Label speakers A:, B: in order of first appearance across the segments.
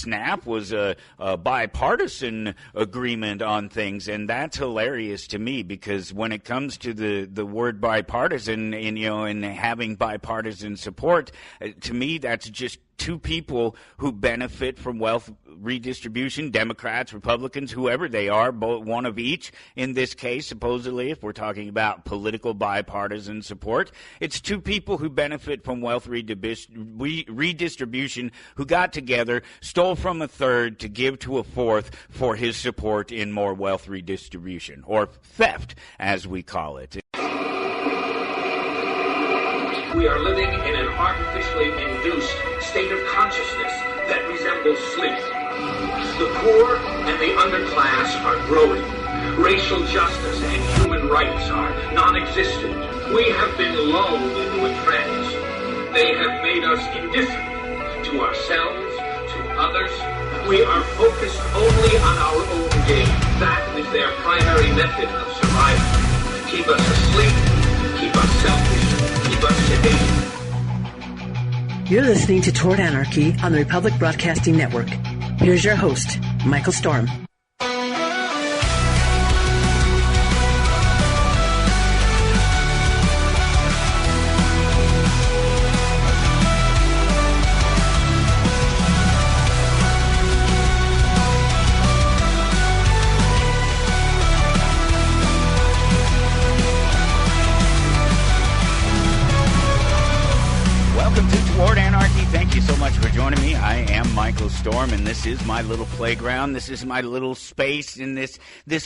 A: SNAP was a bipartisan agreement on things, and that's hilarious to me, because when it comes to the word bipartisan and having bipartisan support, to me that's just two people who benefit from wealth redistribution, Democrats, Republicans, whoever they are, both one of each. In this case, supposedly, if we're talking about political bipartisan support, it's two people who benefit from wealth redistribution who got together, stole from a third to give to a fourth for his support in more wealth redistribution, or theft, as we call it.
B: We are living in an artificially induced state of consciousness that resembles sleep. The poor and the underclass are growing. Racial justice and human rights are non-existent. We have been lulled into a trance. They have made us indifferent to ourselves, to others. We are focused only on our own gain. That is their primary method of survival. Keep us asleep, keep us selfish, keep us sedated.
C: You're listening to Toward Anarchy on the Republic Broadcasting Network. Here's your host, Michael Storm.
A: Michael Storm, and this is my little playground. This is my little space in this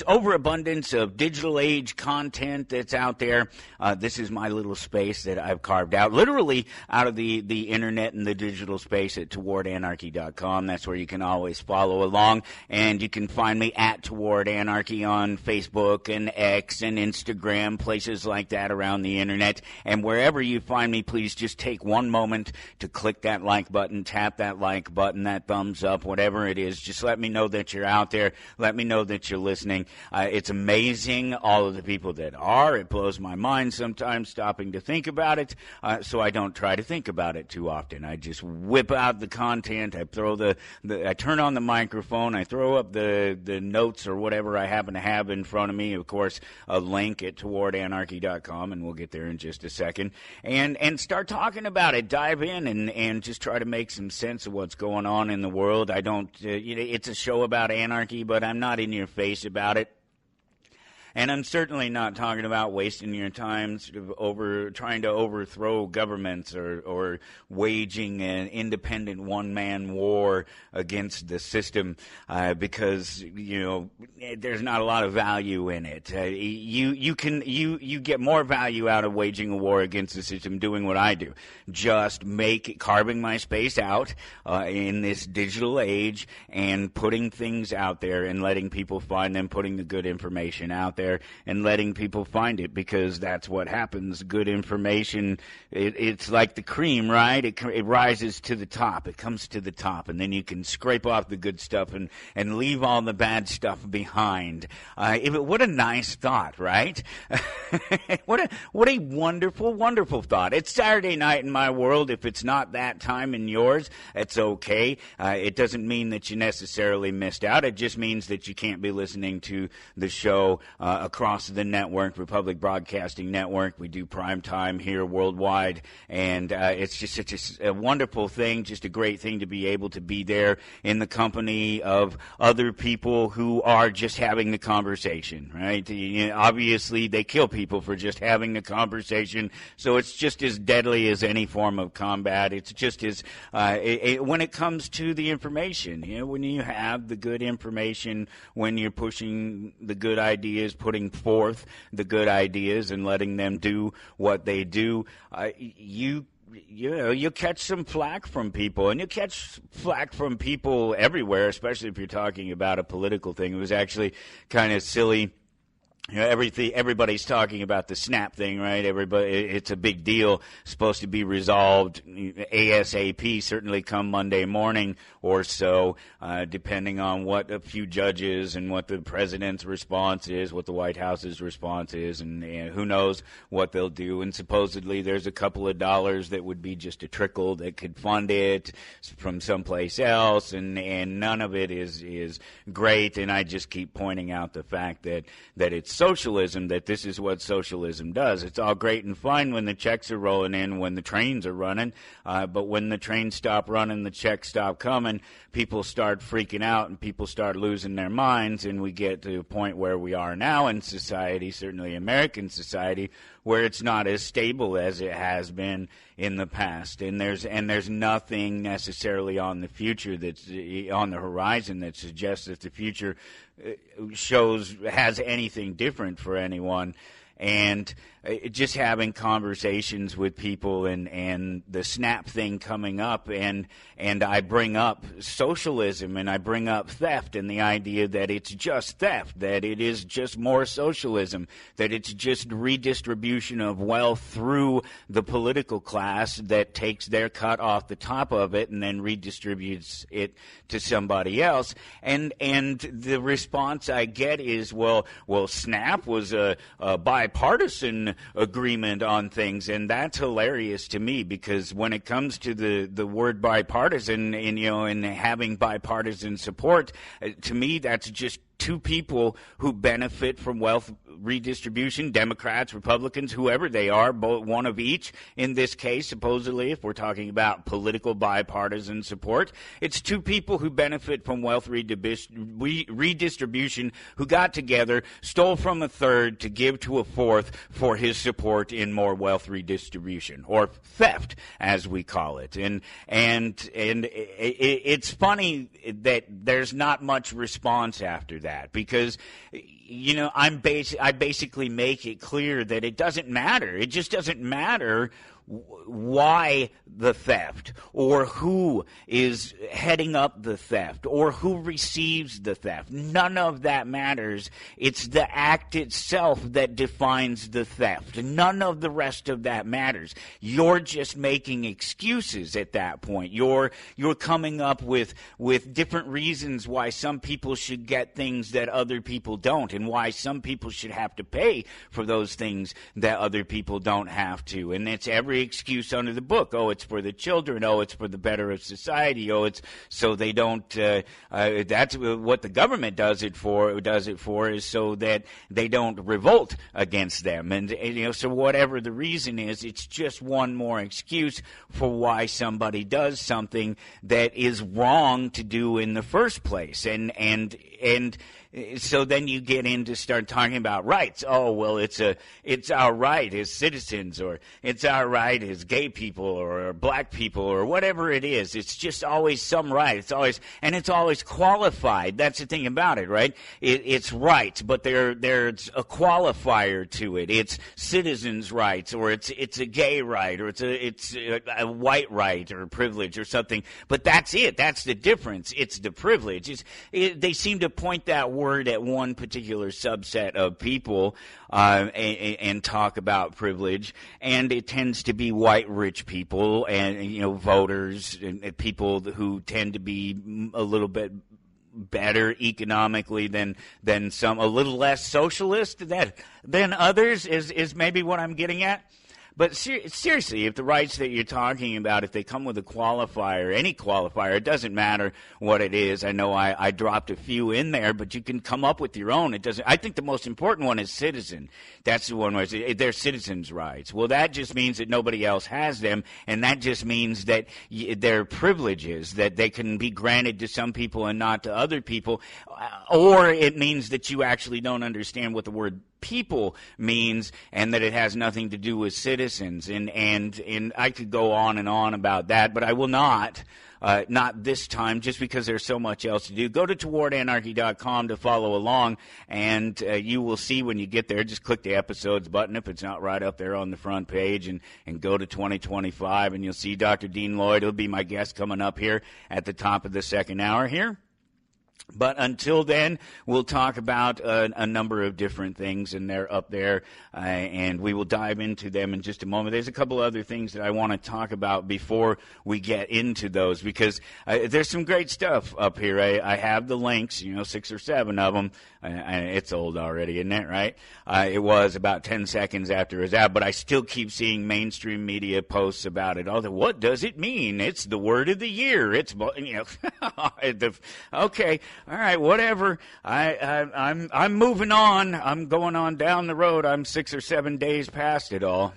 A: overabundance of digital age content that's out there. This is my little space that I've carved out, literally out of the internet and the digital space at towardanarchy.com. That's where you can always follow along, and you can find me at Toward Anarchy on Facebook and X and Instagram, places like that around the internet. And wherever you find me, please just take one moment to click that like button, tap that like button, that thumbs up, whatever it is. Just let me know that you're out there. Let me know that you're listening. It's amazing, all of the people that are. It blows my mind sometimes stopping to think about it, so I don't try to think about it too often. I just whip out the content. I throw I turn on the microphone. I throw up the notes or whatever I happen to have in front of me. Of course, a link at towardanarchy.com, and we'll get there in just a second. And start talking about it. Dive in and just try to make some sense of what's going on in the world. I don't, it's a show about anarchy, but I'm not in your face about it. And I'm certainly not talking about wasting your time over trying to overthrow governments or waging an independent one-man war against the system, because there's not a lot of value in it. You get more value out of waging a war against the system doing what I do, just carving my space out in this digital age and putting things out there and letting people find them, putting the good information out there and letting people find it, because that's what happens. Good information, it's like the cream, right? It rises to the top. It comes to the top, and then you can scrape off the good stuff and leave all the bad stuff behind. What a nice thought, right? What a wonderful, wonderful thought. It's Saturday night in my world. If it's not that time in yours, it's okay. It doesn't mean that you necessarily missed out. It just means that you can't be listening to the show across the network, Republic Broadcasting Network. We do prime time here worldwide, and it's just such a wonderful thing, just a great thing to be able to be there in the company of other people who are just having the conversation, right? Obviously, they kill people for just having the conversation, so it's just as deadly as any form of combat. It's just as, when it comes to the information, when you have the good information, when you're pushing the good ideas, putting forth the good ideas and letting them do what they do, you catch some flack from people, and you catch flack from people everywhere, especially if you're talking about a political thing. It was actually kind of silly everybody's talking about the SNAP thing, right? It's a big deal, supposed to be resolved ASAP, certainly come Monday morning or so, depending on what a few judges and what the president's response is, what the White House's response is, and who knows what they'll do. And supposedly there's a couple of dollars that would be just a trickle that could fund it from someplace else, and none of it is great. And I just keep pointing out the fact that it's socialism, that this is what socialism does. It's all great and fine when the checks are rolling in, when the trains are running, but when the trains stop running, the checks stop coming, people start freaking out and people start losing their minds, and we get to a point where we are now in society, certainly American society, where it's not as stable as it has been in the past, and there's nothing necessarily on the future that's on the horizon that suggests that the future has anything different for anyone. And just having conversations with people and the SNAP thing coming up, and I bring up socialism and I bring up theft and the idea that it's just theft, that it is just more socialism, that it's just redistribution of wealth through the political class that takes their cut off the top of it and then redistributes it to somebody else. And the response I get is, well, SNAP was a bipartisan agreement on things, and that's hilarious to me, because when it comes to the word bipartisan and having bipartisan support, to me that's just two people who benefit from wealth redistribution, Democrats, Republicans, whoever they are, both one of each. In this case, supposedly, if we're talking about political bipartisan support, it's two people who benefit from wealth redistribution who got together, stole from a third to give to a fourth for his support in more wealth redistribution, or theft, as we call it. And it's funny that there's not much response after that, because I basically make it clear that it doesn't matter. It just doesn't matter why the theft, or who is heading up the theft, or who receives the theft. None of that matters. It's the act itself that defines the theft. None of the rest of that matters. You're just making excuses at that point. You're coming up with different reasons why some people should get things that other people don't, and why some people should have to pay for those things that other people don't have to. And it's every excuse under the book. Oh, it's for the children. Oh, it's for the better of society. Oh, it's so they don't. That's what the government does it for is so that they don't revolt against them. And so whatever the reason is, it's just one more excuse for why somebody does something that is wrong to do in the first place. And so then you get into start talking about rights. Oh, well, it's our right as citizens, or it's our right as gay people or black people or whatever it is. It's just always some right. It's always qualified. That's the thing about it, right? It's rights, but there's a qualifier to it. It's citizens' rights, or it's a gay right, or it's a white right or privilege or something. But that's it. That's the difference. It's the privilege. They seem to point that word at one particular subset of people and talk about privilege, and it tends to be white rich people and voters and people who tend to be a little bit better economically than some, a little less socialist than others is maybe what I'm getting at. But seriously, if the rights that you're talking about, if they come with a qualifier, any qualifier, it doesn't matter what it is. I know I dropped a few in there, but you can come up with your own. I think the most important one is citizen. That's the one where they're citizens' rights. Well, that just means that nobody else has them, and that just means that they're privileges, that they can be granted to some people and not to other people, or it means that you actually don't understand what the word people means, and that it has nothing to do with citizens, and I could go on and on about that, but I will not this time, just because there's so much else to do. Go to towardanarchy.com to follow along, and you will see when you get there, just click the episodes button if it's not right up there on the front page, and go to 2025, and you'll see Dr. Dean Lloyd. He'll be my guest coming up here at the top of the second hour here. But until then, we'll talk about a number of different things, and they're up there, and we will dive into them in just a moment. There's a couple other things that I want to talk about before we get into those, because there's some great stuff up here. I have the links, 6 or 7 of them. It's old already, isn't it, right? It was about 10 seconds after it was out, but I still keep seeing mainstream media posts about it. What does it mean? It's the word of the year. It's, okay. All right, whatever. I'm moving on. I'm going on down the road. I'm 6 or 7 days past it all.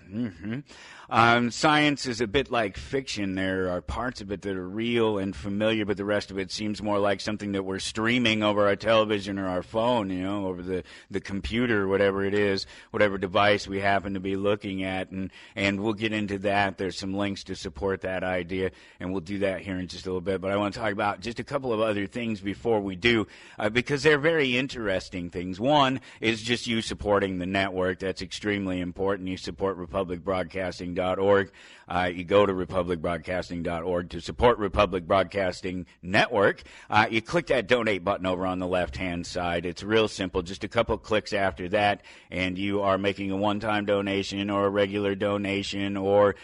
A: Science is a bit like fiction. There are parts of it that are real and familiar, but the rest of it seems more like something that we're streaming over our television or our phone, over the computer, whatever it is, whatever device we happen to be looking at. And we'll get into that. There's some links to support that idea, and we'll do that here in just a little bit. But I want to talk about just a couple of other things before we do, because they're very interesting things. One is just you supporting the network. That's extremely important. You support republicbroadcasting.org. You go to republicbroadcasting.org to support Republic Broadcasting Network. You click that donate button over on the left-hand side. It's real simple. Just a couple clicks after that, and you are making a one-time donation or a regular donation or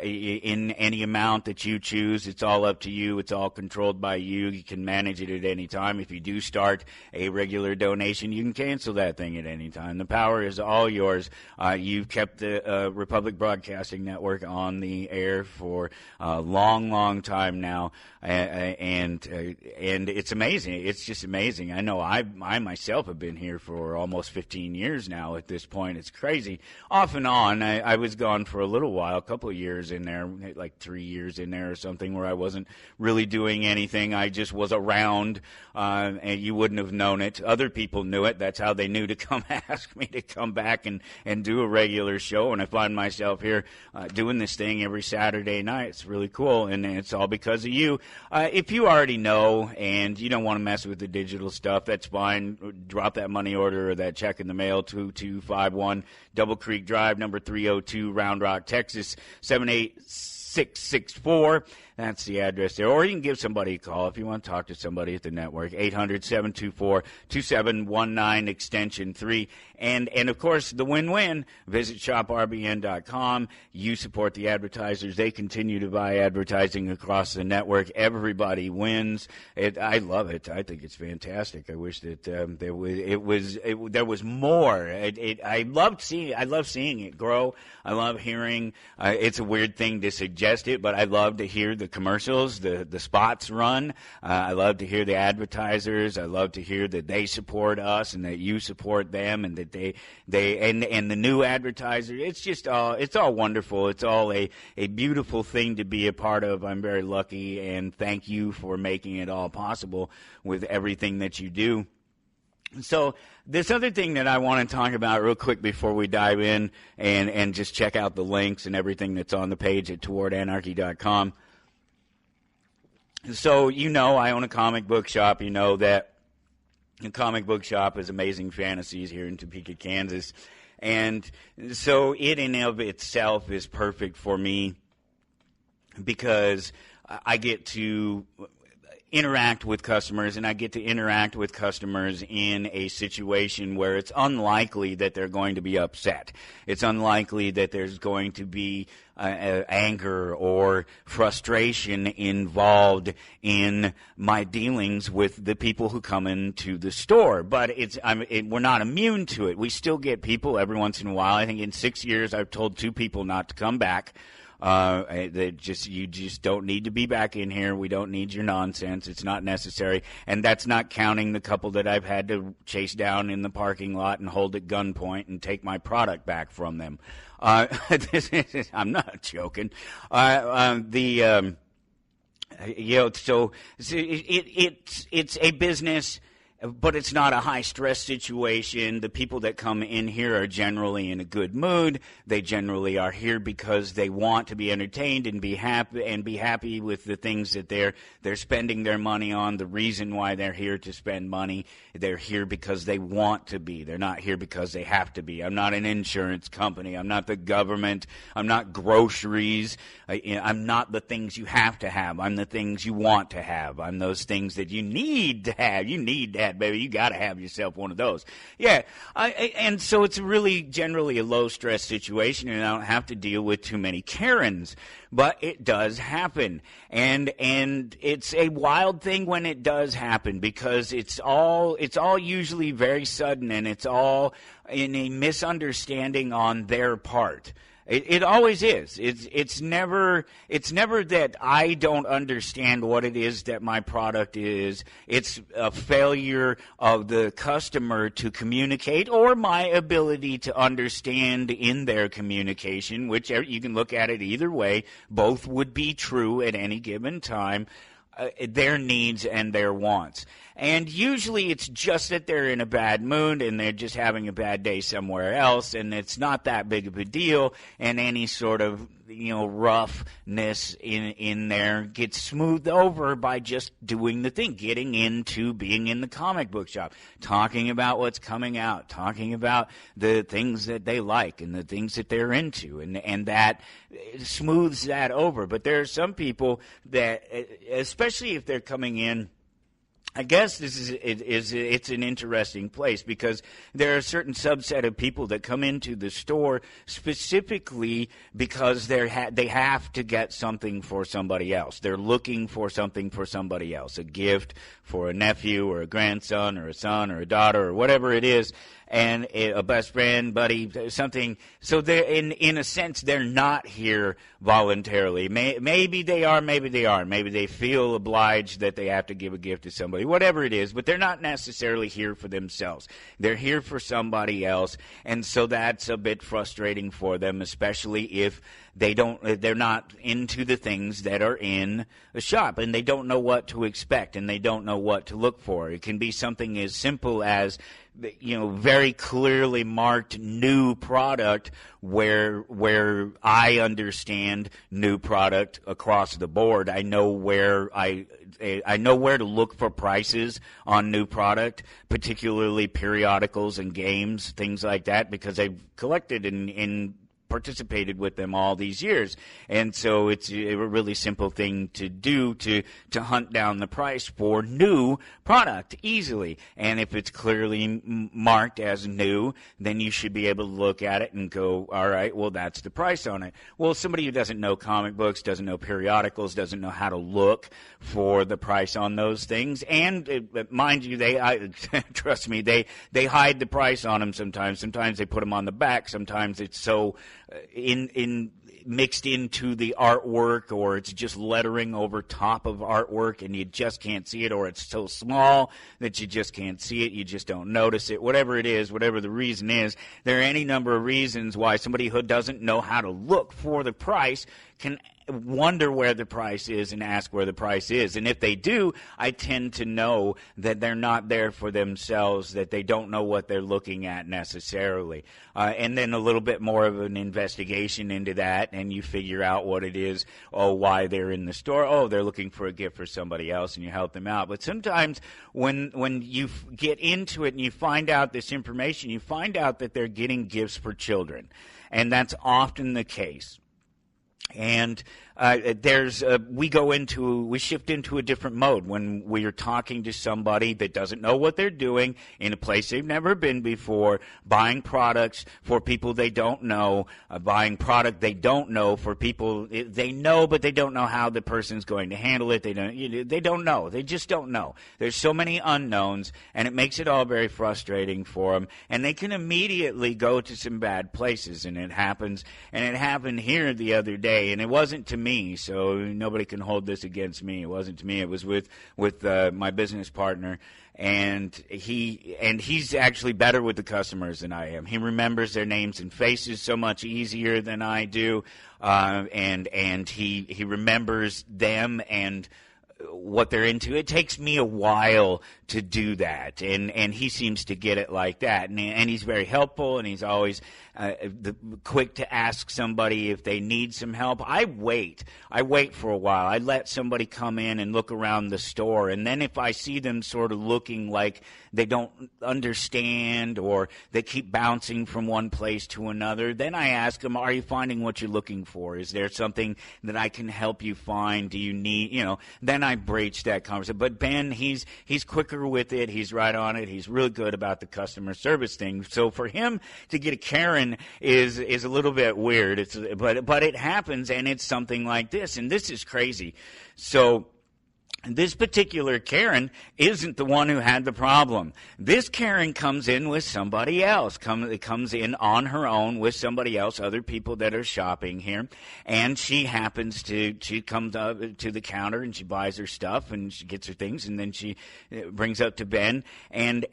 A: in any amount that you choose. It's all up to you. It's all controlled by you. You can manage it at any time. If you do start a regular donation, you can cancel that thing at any time. The power is all yours. You've kept the Republic Broadcasting Network on the air for a long time now, and it's amazing. It's just amazing. I know I myself have been here for almost 15 years now at this point. It's crazy. Off and on, I was gone for a little while, a couple of years in there, like 3 years in there or something, where I wasn't really doing anything. I just was around, and you wouldn't have known it. Other people knew it. That's how they knew to come ask me to come back and do a regular show, and I find myself here doing this thing every Saturday night. It's really cool, and it's all because of you. If you already know and you don't want to mess with the digital stuff, that's fine. Drop that money order or that check in the mail, 2251 Double Creek Drive, number 302, Round Rock, Texas, 78664. That's the address there. Or you can give somebody a call if you want to talk to somebody at the network, 800-724-2719, extension 3. And of course, the win-win, visit shoprbn.com. You support the advertisers. They continue to buy advertising across the network. Everybody wins. I love it. I think it's fantastic. I wish that there was more. I love seeing it grow. I love hearing. It's a weird thing to suggest it, but I love to hear the commercials, the spots run. I love to hear the advertisers. I love to hear that they support us and that you support them, and that they and the new advertiser. It's just it's all wonderful. It's all a beautiful thing to be a part of. I'm very lucky, and thank you for making it all possible with everything that you do. So this other thing that I want to talk about real quick before we dive in and just check out the links and everything that's on the page at towardanarchy.com. So I own a comic book shop. You know that the comic book shop is Amazing Fantasies here in Topeka, Kansas. And so it in and of itself is perfect for me because I get to interact with customers, and I get to interact with customers in a situation where it's unlikely that they're going to be upset. It's unlikely that there's going to be anger or frustration involved in my dealings with the people who come into the store. But we're not immune to it. We still get people every once in a while. I think in 6 years I've told 2 people not to come back. You just don't need to be back in here. We don't need your nonsense. It's not necessary. And that's not counting the couple that I've had to chase down in the parking lot and hold at gunpoint and take my product back from them. I'm not joking. So it's a business, but it's not a high-stress situation. The people that come in here are generally in a good mood. They generally are here because they want to be entertained and be happy with the things that they're spending their money on. The reason why they're here to spend money, they're here because they want to be. They're not here because they have to be. I'm not an insurance company. I'm not the government. I'm not groceries. I'm not the things you have to have. I'm the things you want to have. I'm those things that you need to have. You need to have, baby. You got to have yourself one of those. Yeah, and so it's really generally a low-stress situation, and I don't have to deal with too many Karens. But it does happen, and it's a wild thing when it does happen, because it's all usually very sudden, and it's all in a misunderstanding on their part. It always is. It's never that I don't understand what it is that my product is. It's a failure of the customer to communicate, or my ability to understand in their communication, which you can look at it either way. Both would be true at any given time. Their needs and their wants. And usually it's just that they're in a bad mood and they're just having a bad day somewhere else, and it's not that big of a deal, and any sort of roughness in there gets smoothed over by just doing the thing, getting into being in the comic book shop, talking about what's coming out, talking about the things that they like and the things that they're into, and that smooths that over. But there are some people that, especially if they're coming in, I guess it's an interesting place, because there are a certain subset of people that come into the store specifically because they have to get something for somebody else. They're looking for something for somebody else, a gift for a nephew or a grandson or a son or a daughter or whatever it is, and a best friend, buddy, something. So they're in a sense, they're not here voluntarily. Maybe they are, maybe they aren't. Maybe they feel obliged that they have to give a gift to somebody, whatever it is, but they're not necessarily here for themselves. They're here for somebody else, and so that's a bit frustrating for them, especially if they're not into the things that are in a shop, and they don't know what to expect, and they don't know what to look for. It can be something as simple as, very clearly marked new product, where I understand new product across the board. I know where I know where to look for prices on new product, particularly periodicals and games, things like that, because I've collected and participated with them all these years. And so it's a really simple thing to do to hunt down the price for new product easily. And if it's clearly marked as new, then you should be able to look at it and go, all right, well, that's the price on it. Well, somebody who doesn't know comic books, doesn't know periodicals, doesn't know how to look for the price on those things. And mind you, trust me, they hide the price on them sometimes. Sometimes they put them on the back. Sometimes it's so mixed into the artwork, or it's just lettering over top of artwork and you just can't see it, or it's so small that you just can't see it, you just don't notice it. Whatever it is, whatever the reason is, there are any number of reasons why somebody who doesn't know how to look for the price can wonder where the price is and ask where the price is. And if they do, I tend to know that they're not there for themselves, that they don't know what they're looking at necessarily. And then a little bit more of an investigation into that, and you figure out what it is, why they're in the store. They're looking for a gift for somebody else, and you help them out. But sometimes when you get into it and you find out this information, you find out that they're getting gifts for children. And that's often the case. And we shift into a different mode when we are talking to somebody that doesn't know what they're doing in a place they've never been before, buying products for people they don't know, buying product they don't know for people they know, but they don't know how the person's going to handle it. They don't know. They just don't know. There's so many unknowns, and it makes it all very frustrating for them, and they can immediately go to some bad places, and it happens. And it happened here the other day, and it wasn't to me, so nobody can hold this against me. It wasn't to me. It was with my business partner, and he's actually better with the customers than I am. He remembers their names and faces so much easier than I do, and he remembers them and what they're into. It takes me a while to do that, and he seems to get it like that, and he's very helpful, and he's always quick to ask somebody if they need some help. I wait for a while. I let somebody come in and look around the store, and then if I see them sort of looking like they don't understand or they keep bouncing from one place to another, then I ask them, are you finding what you're looking for? Is there something that I can help you find? Do you need, then I breach that conversation. But Ben, he's quicker with it. He's right on it. He's really good about the customer service thing. So for him to get a Karen is a little bit weird. But it happens, and it's something like this, and this is crazy. So this particular Karen isn't the one who had the problem. This Karen comes in with somebody else, comes in on her own with somebody else, other people that are shopping here, and she comes up to the counter and she buys her stuff and she gets her things, and then she brings up to Ben, and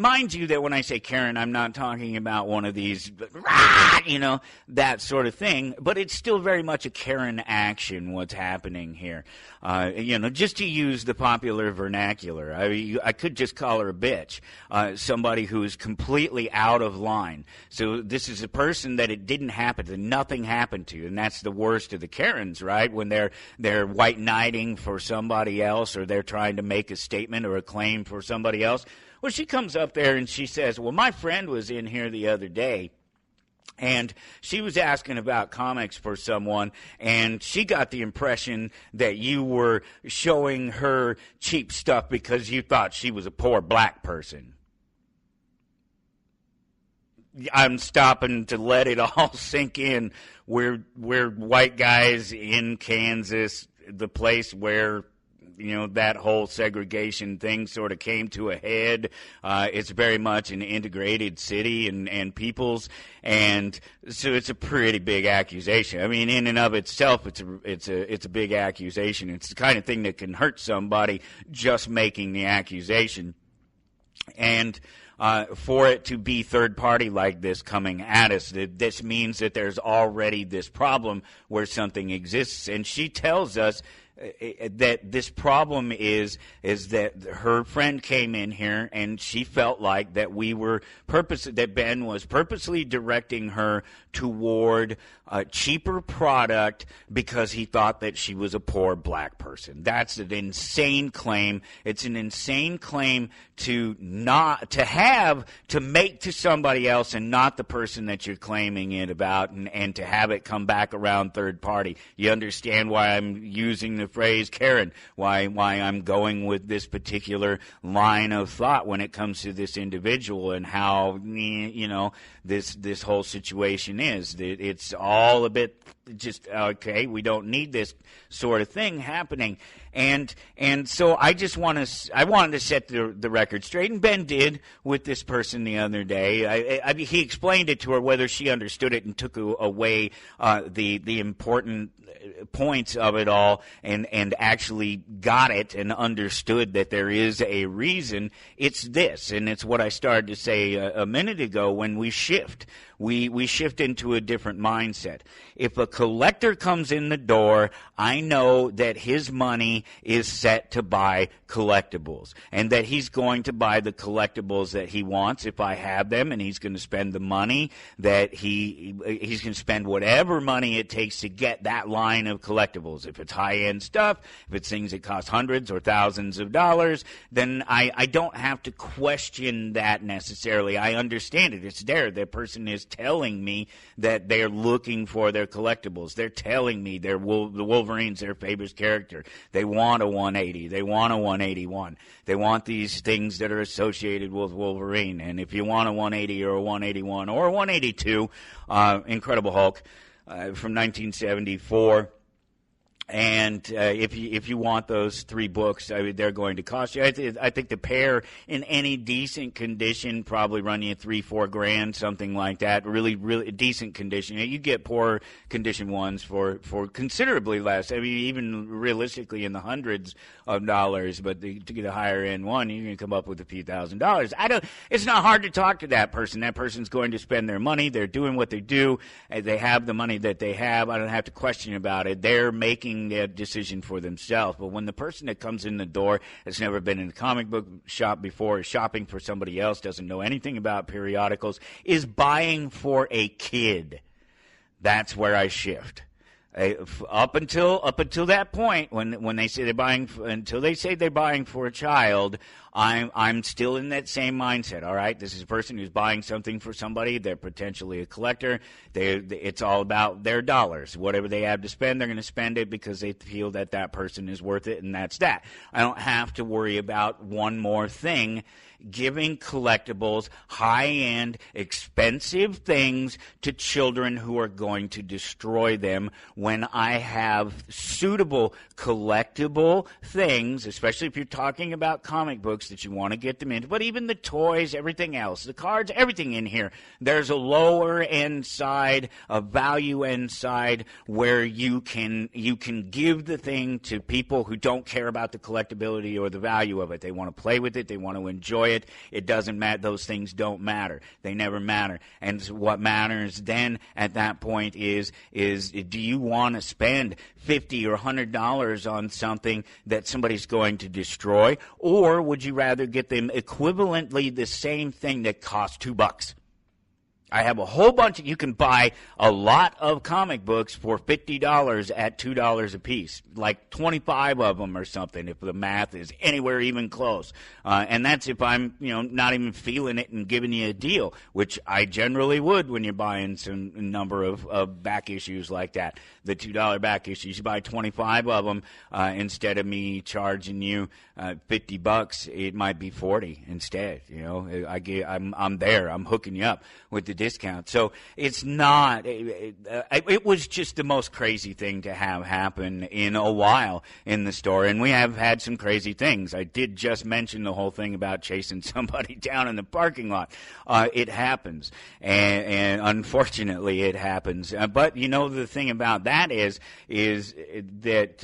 A: mind you that when I say Karen, I'm not talking about one of these, that sort of thing, but it's still very much a Karen action what's happening here. Just to use the popular vernacular, I could just call her a bitch, somebody who is completely out of line. So this is a person that it didn't happen to, nothing happened to, and that's the worst of the Karens, right? When they're white knighting for somebody else, or they're trying to make a statement or a claim for somebody else. Well, she comes up there and she says, well, my friend was in here the other day, and she was asking about comics for someone, and she got the impression that you were showing her cheap stuff because you thought she was a poor black person. I'm stopping to let it all sink in. We're white guys in Kansas, the place where that whole segregation thing sort of came to a head. It's very much an integrated city and peoples, and so it's a pretty big accusation. I mean, in and of itself, it's a big accusation. It's the kind of thing that can hurt somebody just making the accusation. And for it to be third party like this coming at us, this means that there's already this problem where something exists. And she tells us that this problem is that her friend came in here and she felt like that that Ben was purposely directing her toward a cheaper product because he thought that she was a poor black person. That's an insane claim. It's an insane claim to make to somebody else and not the person that you're claiming it about, and to have it come back around third party. You understand why I'm using the phrase Karen, why I'm going with this particular line of thought when it comes to this individual and how this whole situation is. It's all a bit just okay. We don't need this sort of thing happening, and so I wanted to set the record straight, and Ben did with this person the other day. He explained it to her, whether she understood it and took away the important points of it all and actually got it and understood that there is a reason. It's this, and it's what I started to say a minute ago. When we shift, we shift into a different mindset. If a collector comes in the door, I know that his money is set to buy collectibles, and that he's going to buy the collectibles that he wants if I have them, and he's going to spend the money that he's going to spend whatever money it takes to get that line of collectibles. If it's high-end stuff, if it's things that cost hundreds or thousands of dollars, then I don't have to question that necessarily. I understand it. It's there. The person is telling me that they're looking for their collectibles. They're telling me the Wolverine's their favorite character. They want a 180. They want a 181. They want these things that are associated with Wolverine. And if you want a 180 or a 181 or a 182, Incredible Hulk from 1974, and if you want those three books, they're going to cost you. I think the pair in any decent condition probably run you $3-4 grand, something like that. Really, really decent condition. You get poor condition ones for considerably less. I mean, even realistically in the hundreds of dollars. But to get a higher end one, you're going to come up with a few $1,000s. It's not hard to talk to that person. That person's going to spend their money. They're doing what they do. They have the money that they have. I don't have to question about it. They're making making the decision for themselves. But when the person that comes in the door has never been in a comic book shop before, is shopping for somebody else, doesn't know anything about periodicals, is buying for a kid, that's where I shift. Up until that point, when they say they're buying, until they say they're buying for a child, I'm still in that same mindset. All right, this is a person who's buying something for somebody. They're potentially a collector. It's all about their dollars. Whatever they have to spend, they're going to spend it because they feel that person is worth it, and that's that. I don't have to worry about one more thing. Giving collectibles, high-end, expensive things to children who are going to destroy them when I have suitable collectible things, especially if you're talking about comic books that you want to get them into, but even the toys, everything else, the cards, everything in here. There's a lower end side, a value end side where you can give the thing to people who don't care about the collectability or the value of it. They want to play with it. They want to enjoy it. It doesn't matter. Those things don't matter. They never matter. And what matters then at that point is do you want to spend $50 or $100 on something that somebody's going to destroy, or would you rather get them equivalently the same thing that costs $2? I have a whole bunch you can buy a lot of comic books for $50 at $2 a piece, like 25 of them or something, if the math is anywhere even close. And that's if I'm, not even feeling it and giving you a deal, which I generally would when you're buying some number of back issues like that. The $2 back issues, you buy 25 of them, instead of me charging you $50, it might be $40 instead. I'm there. I'm hooking you up with the discount. So it's not, it was just the most crazy thing to have happen in a while in the store. And we have had some crazy things. I did just mention the whole thing about chasing somebody down in the parking lot. It happens. And unfortunately it happens. But the thing about that is that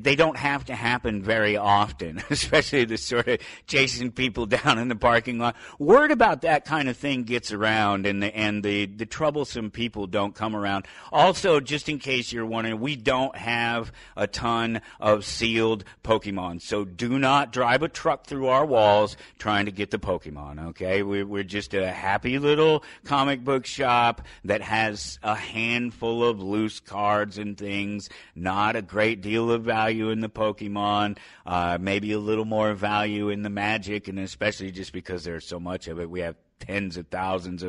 A: they don't have to happen very often, especially the sort of chasing people down in the parking lot. Word about that kind of thing gets around, and the troublesome people don't come around. Also, just in case you're wondering, we don't have a ton of sealed Pokemon, so do not drive a truck through our walls trying to get the Pokemon, okay? We're just a happy little comic book shop that has a handful of loose cards and things, not a great deal of value in the Pokemon, maybe a little more value in the Magic, and especially just because there's so much of it, we have tens of thousands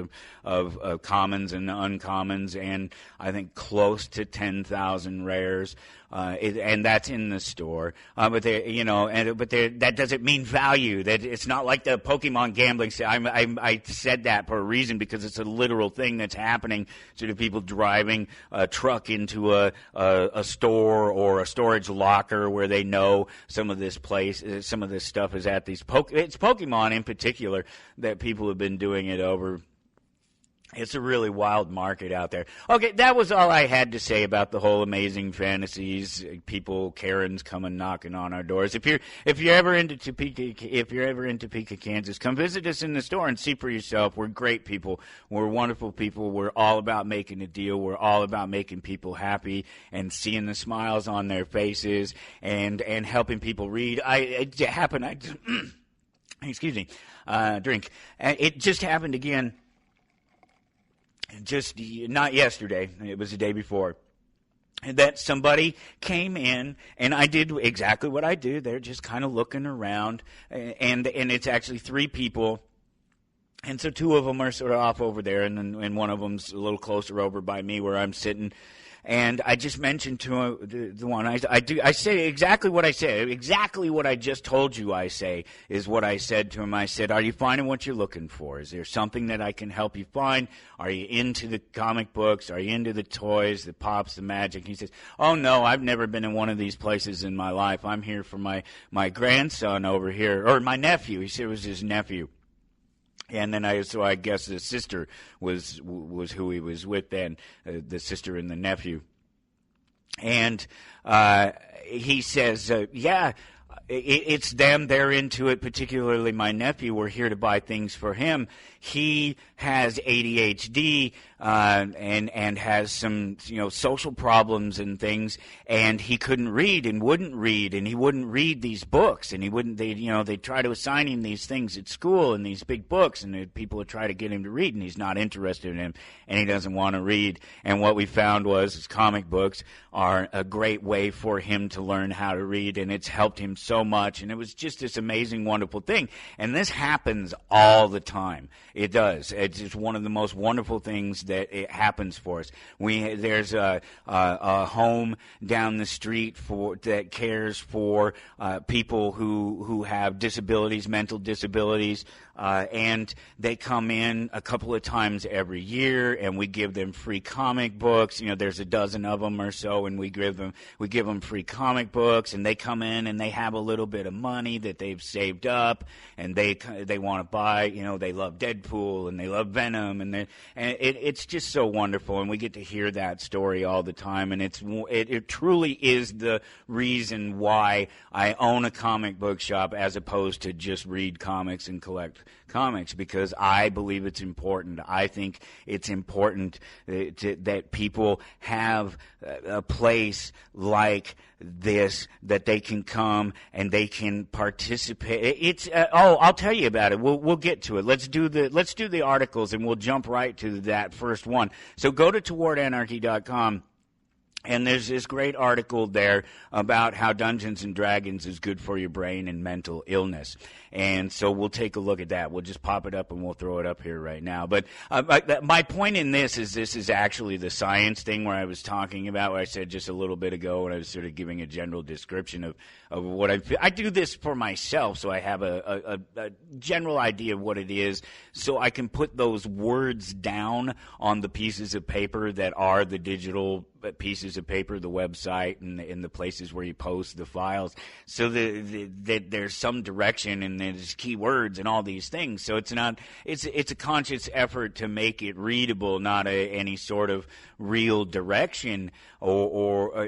A: of commons and uncommons, and I think close to 10,000 rares, and that's in the store. But that doesn't mean value. That it's not like the Pokemon gambling. I said that for a reason, because it's a literal thing that's happening to the people driving a truck into a store or a storage locker where they know some of this stuff is at these it's Pokemon in particular that people have been doing it over. It's a really wild market out there. Okay, that was all I had to say about the whole Amazing Fantasies. People, Karens coming knocking on our doors. If you're ever into Topeka, Kansas, come visit us in the store and see for yourself. We're great people. We're wonderful people. We're all about making a deal. We're all about making people happy and seeing the smiles on their faces and helping people read. Excuse me, drink. It just happened again. Just not yesterday, it was the day before, that somebody came in, and I did exactly what I do. They're just kind of looking around, and it's actually three people, and so two of them are sort of off over there, and one of them's a little closer over by me where I'm sitting. And I just mentioned to the one, I say exactly what I said. Exactly what I just told you I say is what I said to him. I said, are you finding what you're looking for? Is there something that I can help you find? Are you into the comic books? Are you into the toys, the pops, the magic? He says, oh, no, I've never been in one of these places in my life. I'm here for my grandson over here, or my nephew. He said it was his nephew. And then I guess the sister was who he was with then, the sister and the nephew. And he says, it's them. They're into it. Particularly my nephew. We're here to buy things for him. He has ADHD and has some social problems and things, and he couldn't read and wouldn't read, and he wouldn't read these books, and he wouldn't. They try to assign him these things at school and these big books, and people would try to get him to read, and he's not interested in them, and he doesn't want to read. And what we found was comic books are a great way for him to learn how to read, and it's helped him so much. And it was just this amazing, wonderful thing. And this happens all the time. It does. It's just one of the most wonderful things that it happens for us. There's a home down the street that cares for people who have disabilities, mental disabilities, and they come in a couple of times every year, and we give them free comic books. There's a dozen of them or so, and we give them free comic books, and they come in and they have a little bit of money that they've saved up, and they want to buy. They love Deadpool and they love Venom, and it's just so wonderful, and we get to hear that story all the time, and it truly is the reason why I own a comic book shop as opposed to just read comics and collect comics, because I believe it's important. I think it's important that people have a place like this that they can come and they can participate. I'll tell you about it. We'll get to it. Let's do the articles, and we'll jump right to that first one. So go to towardanarchy.com. And there's this great article there about how Dungeons and Dragons is good for your brain and mental illness. And so we'll take a look at that. We'll just pop it up and we'll throw it up here right now. But my point in this is actually the science thing where I was talking about, where I said just a little bit ago when I was sort of giving a general description of what I do this for myself, so I have a general idea of what it is, so I can put those words down on the pieces of paper that are the digital pieces of paper, the website, and the places where you post the files, so that there's some direction and there's keywords and all these things. So it's a conscious effort to make it readable, not any sort of real direction or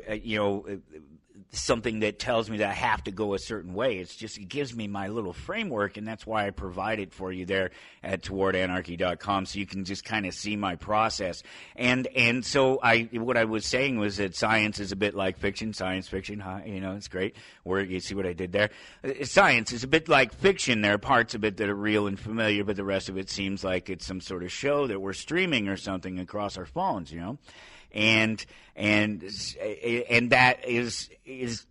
A: something that tells me that I have to go a certain way. It gives me my little framework, and that's why I provide it for you there at towardanarchy.com, so you can just kind of see my process. And so what I was saying was that science is a bit like fiction, science fiction, huh? It's great. You see what I did there? Science is a bit like fiction. There are parts of it that are real and familiar, but the rest of it seems like it's some sort of show that we're streaming or something across our phones, And that is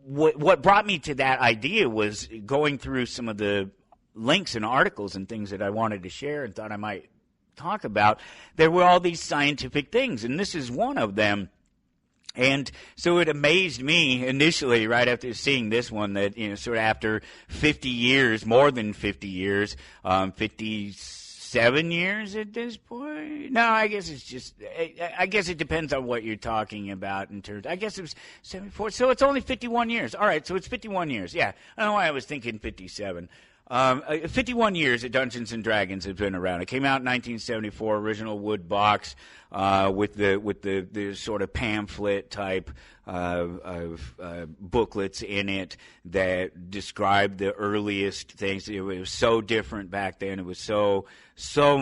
A: what brought me to that idea, was going through some of the links and articles and things that I wanted to share and thought I might talk about. There were all these scientific things, and this is one of them. And so it amazed me initially, right after seeing this one, that sort of after 50 years, more than 50 years, 57 years at this point. No, I guess it depends on what you're talking about in terms. I guess it was 74, so it's only 51 years. All right, so it's 51 years. Yeah, I don't know why I was thinking 57. 51 years that Dungeons and Dragons have been around. It came out in 1974, original wood box, with the sort of pamphlet type of booklets in it that described the earliest things. It was so different back then. It was so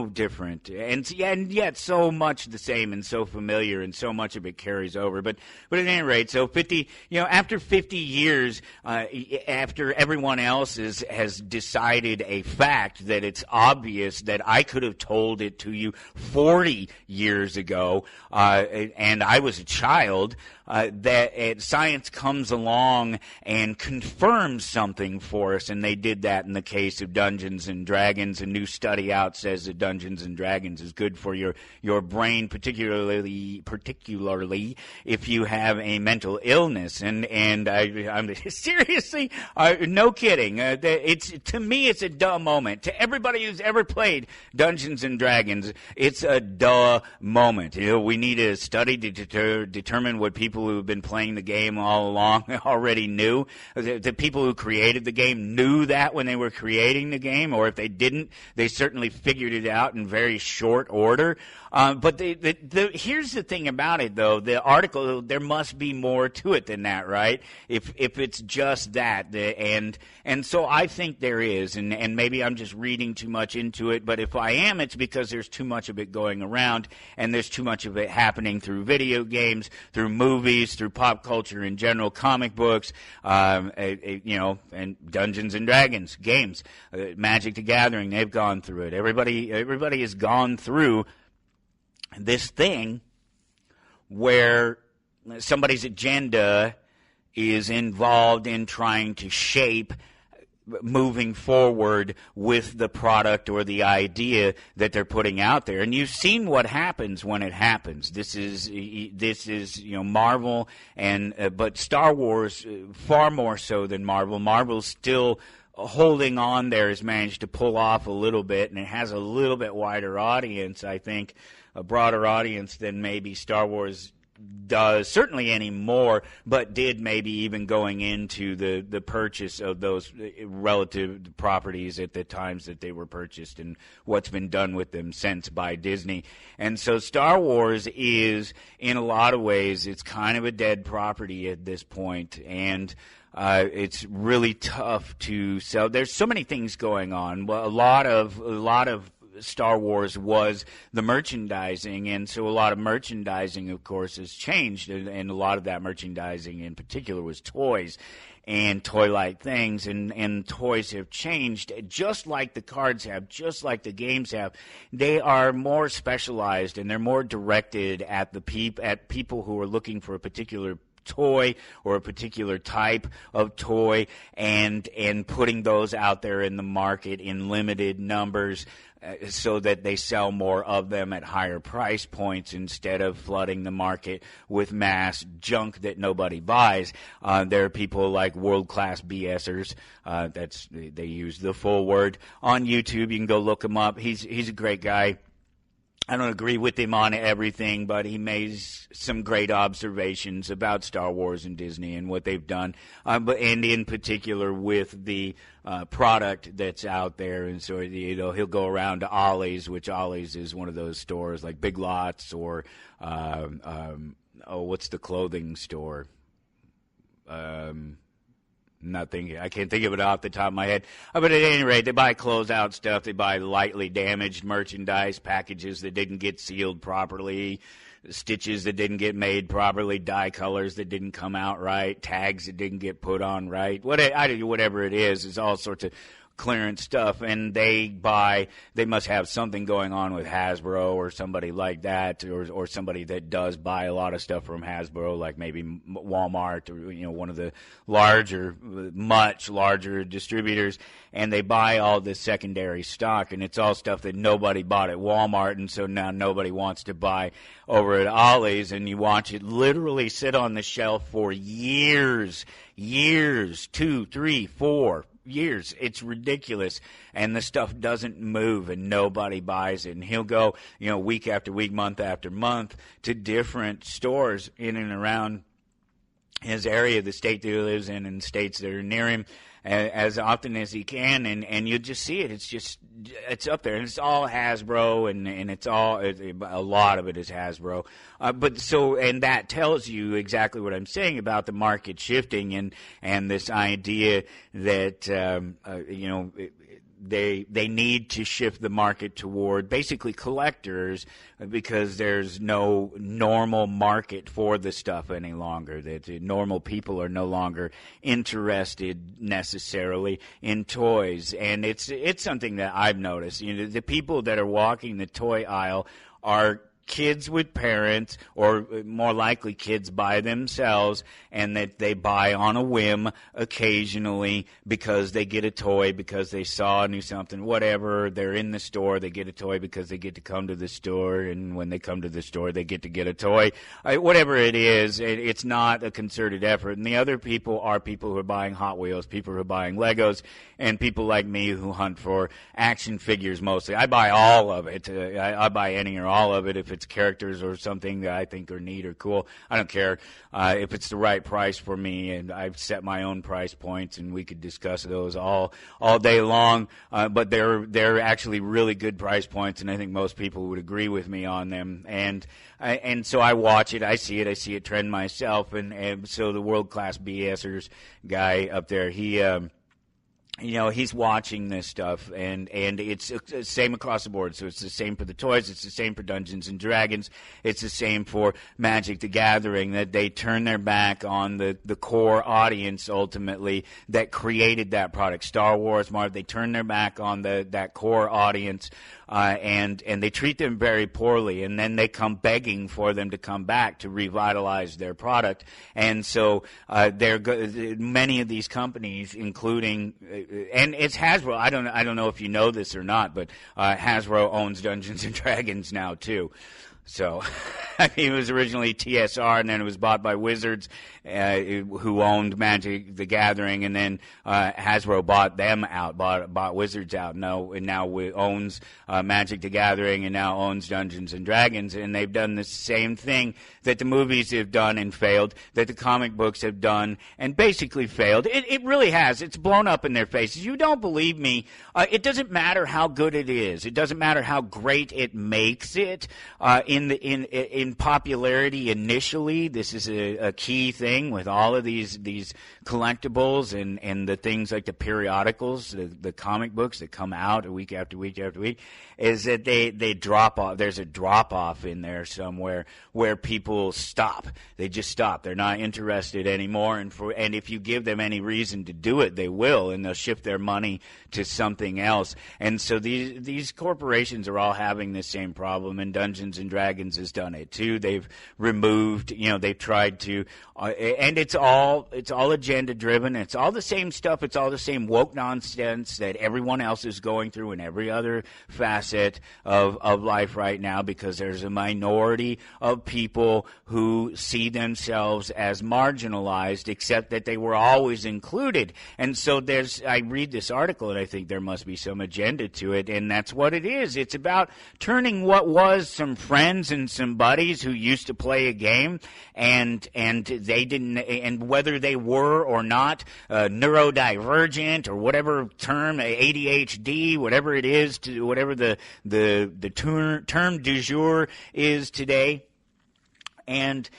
A: different, and yet so much the same and so familiar, and so much of it carries over. But at any rate, so after 50 years, after everyone else has decided a fact that it's obvious that I could have told it to you 40 years ago, and I was a child, that science comes along and confirms something for us, and they did that in the case of Dungeons and Dragons. A new study out says that Dungeons and Dragons is good for your brain, particularly if you have a mental illness. And I'm seriously, no kidding. To me, it's a duh moment. To everybody who's ever played Dungeons and Dragons, it's a duh moment. We need a study to determine what people who have been playing the game all along already knew. The people who created the game knew that when they were creating the game, or if they didn't, they certainly figured it out in very short order. But here's the thing about it, though. The article, there must be more to it than that, right? If it's just that. And so I think there is, and maybe I'm just reading too much into it, but if I am, it's because there's too much of it going around, and there's too much of it happening through video games, through movies, through pop culture in general, comic books, and Dungeons and Dragons, games, Magic the Gathering, they've gone through it. Everybody has gone through this thing where somebody's agenda is involved in trying to shape moving forward with the product or the idea that they're putting out there. And you've seen what happens when it happens. This is Marvel, but Star Wars far more so than Marvel. Marvel's still holding on there, has managed to pull off a little bit, and it has a little bit wider audience, I think, a broader audience than maybe Star Wars does, certainly anymore, but did maybe even going into the purchase of those relative properties at the times that they were purchased and what's been done with them since by Disney. And so Star Wars is, in a lot of ways, it's kind of a dead property at this point, and it's really tough to sell. There's so many things going on. Well, a lot of Star Wars was the merchandising, and so a lot of merchandising, of course, has changed, and a lot of that merchandising in particular was toys and toy-like things, and toys have changed just like the cards have, just like the games have. They are more specialized, and they're more directed at people who are looking for a particular toy or a particular type of toy, and putting those out there in the market in limited numbers so that they sell more of them at higher price points instead of flooding the market with mass junk that nobody buys. There are people like world-class BSers. They use the full word on YouTube. You can go look him up. He's a great guy. I don't agree with him on everything, but he makes some great observations about Star Wars and Disney and what they've done, and in particular with the product that's out there. And so he'll go around to Ollie's, which Ollie's is one of those stores like Big Lots or what's the clothing store? I can't think of it off the top of my head. But at any rate, they buy closeout stuff. They buy lightly damaged merchandise, packages that didn't get sealed properly, stitches that didn't get made properly, dye colors that didn't come out right, tags that didn't get put on right. Whatever it is all sorts of clearance stuff, and they must have something going on with Hasbro or somebody like that, or somebody that does buy a lot of stuff from Hasbro, like maybe Walmart or one of the much larger distributors, and they buy all this secondary stock, and it's all stuff that nobody bought at Walmart, and so now nobody wants to buy over at Ollie's, and you watch it literally sit on the shelf for years, 2, 3, 4 years. It's ridiculous, and the stuff doesn't move, and nobody buys it. And he'll go, week after week, month after month, to different stores in and around his area, the state that he lives in, and states that are near him, as often as he can, and you just see it. It's up there, and it's all Hasbro, and it's all a lot of it is Hasbro. And that tells you exactly what I'm saying about the market shifting and this idea that they need to shift the market toward basically collectors, because there's no normal market for the stuff any longer. That normal people are no longer interested necessarily in toys, and it's something that I've noticed. The people that are walking the toy aisle are kids with parents, or more likely kids by themselves, and that they buy on a whim occasionally because they get a toy, because they saw something, whatever. They're in the store, they get a toy because they get to come to the store, and when they come to the store, they get to get a toy. Whatever it is, it's not a concerted effort. And the other people are people who are buying Hot Wheels, people who are buying Legos, and people like me who hunt for action figures mostly. I buy all of it. I buy any or all of it if it's characters or something that I think are neat or cool, I don't care if it's the right price for me, and I've set my own price points, and we could discuss those all day long. But they're actually really good price points, and I think most people would agree with me on them. And so I watch it, I see it trend myself, and so the world-class BSers guy up there, he's watching this stuff, and it's the same across the board. So it's the same for the toys, it's the same for Dungeons and Dragons, it's the same for Magic the Gathering, that they turn their back on the core audience ultimately that created that product. Star Wars, Marvel, they turn their back on that core audience, and they treat them very poorly, and then they come begging for them to come back to revitalize their product. And so many of these companies, including and it's Hasbro. I don't know if you know this or not, but Hasbro owns Dungeons and Dragons now too. So, I mean, it was originally TSR, and then it was bought by Wizards, who owned Magic the Gathering, and then Hasbro bought them out, bought Wizards out. And now owns Magic the Gathering, and now owns Dungeons and Dragons, and they've done the same thing that the movies have done and failed, that the comic books have done and basically failed. It really has. It's blown up in their faces. You don't believe me? It doesn't matter how good it is. It doesn't matter how great it makes it. In popularity initially, this is a key thing with all of these collectibles and the things like the periodicals, the comic books that come out week after week after week, is that they drop off. There's a drop off in there somewhere where people stop. They just stop. They're not interested anymore, and if you give them any reason to do it, they will, and they'll shift their money to something else. And so these corporations are all having the same problem, and Dungeons and Dragons has done it too. They've removed, they've tried to, and it's all agenda driven. It's all the same stuff. It's all the same woke nonsense that everyone else is going through in every other facet of life right now, because there's a minority of people who see themselves as marginalized, except that they were always included. And so I read this article and I think there must be some agenda to it, and that's what it is. It's about turning what was some friends and some buddies who used to play a game, and they didn't, and whether they were or not neurodivergent or whatever term, ADHD, whatever it is, whatever the term du jour is today, and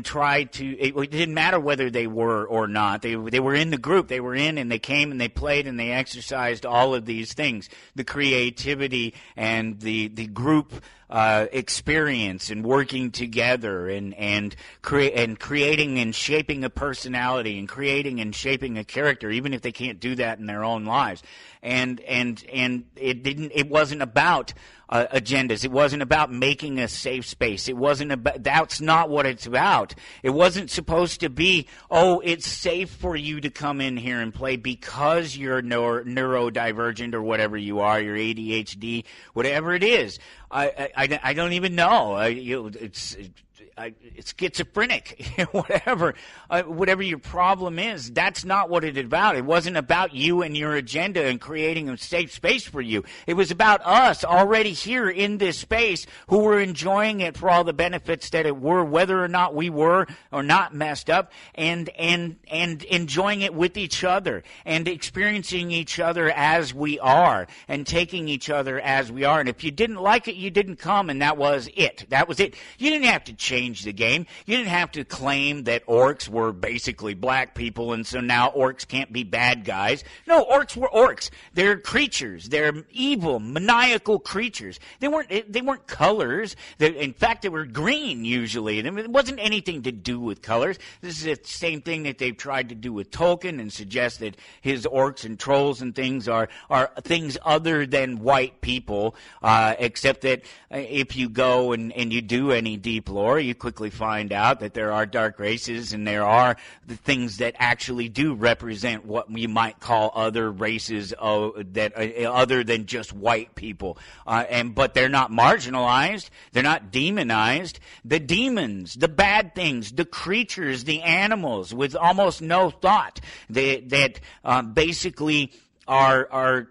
A: try to, it didn't matter whether they were or not. They were in the group. They were in, and they came and they played and they exercised all of these things, the creativity and the group experience and working together and creating and shaping a personality and creating and shaping a character, even if they can't do that in their own lives. And it wasn't about agendas. It wasn't about making a safe space. It wasn't about, that's not what it's about. It wasn't supposed to be, it's safe for you to come in here and play because you're neurodivergent or whatever you are, your ADHD, whatever it is. I don't even know. It's schizophrenic, whatever your problem is. That's not what it's about. It wasn't about you and your agenda and creating a safe space for you. It was about us already here in this space who were enjoying it for all the benefits that it were, whether or not we were or not messed up, and enjoying it with each other and experiencing each other as we are and taking each other as we are. And if you didn't like it, you didn't come, and that was it. That was it. You didn't have to change the game. You didn't have to claim that orcs were basically black people, and so now orcs can't be bad guys. No, orcs were orcs. They're creatures. They're evil, maniacal creatures. They weren't colors. In fact, they were green usually. It wasn't anything to do with colors. This is the same thing that they've tried to do with Tolkien and suggest that his orcs and trolls and things are things other than white people, except that if you go and you do any deep lore, you quickly find out that there are dark races and there are the things that actually do represent what you might call other races that other than just white people. But they're not marginalized. They're not demonized. The demons, the bad things, the creatures, the animals with almost no thought that basically are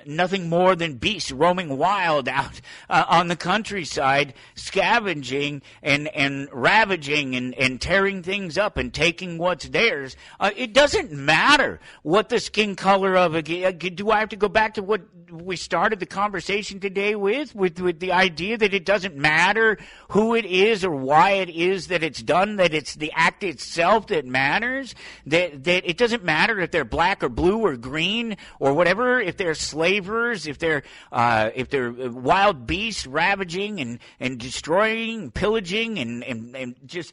A: nothing more than beasts roaming wild out on the countryside, scavenging and ravaging and tearing things up and taking what's theirs. It doesn't matter what the skin color of a... Do I have to go back to what we started the conversation today with the idea that it doesn't matter who it is or why it is that it's done, that it's the act itself that matters, that it doesn't matter if they're black or blue or green or whatever, if they're slavers, if they're wild beasts ravaging and destroying, pillaging and just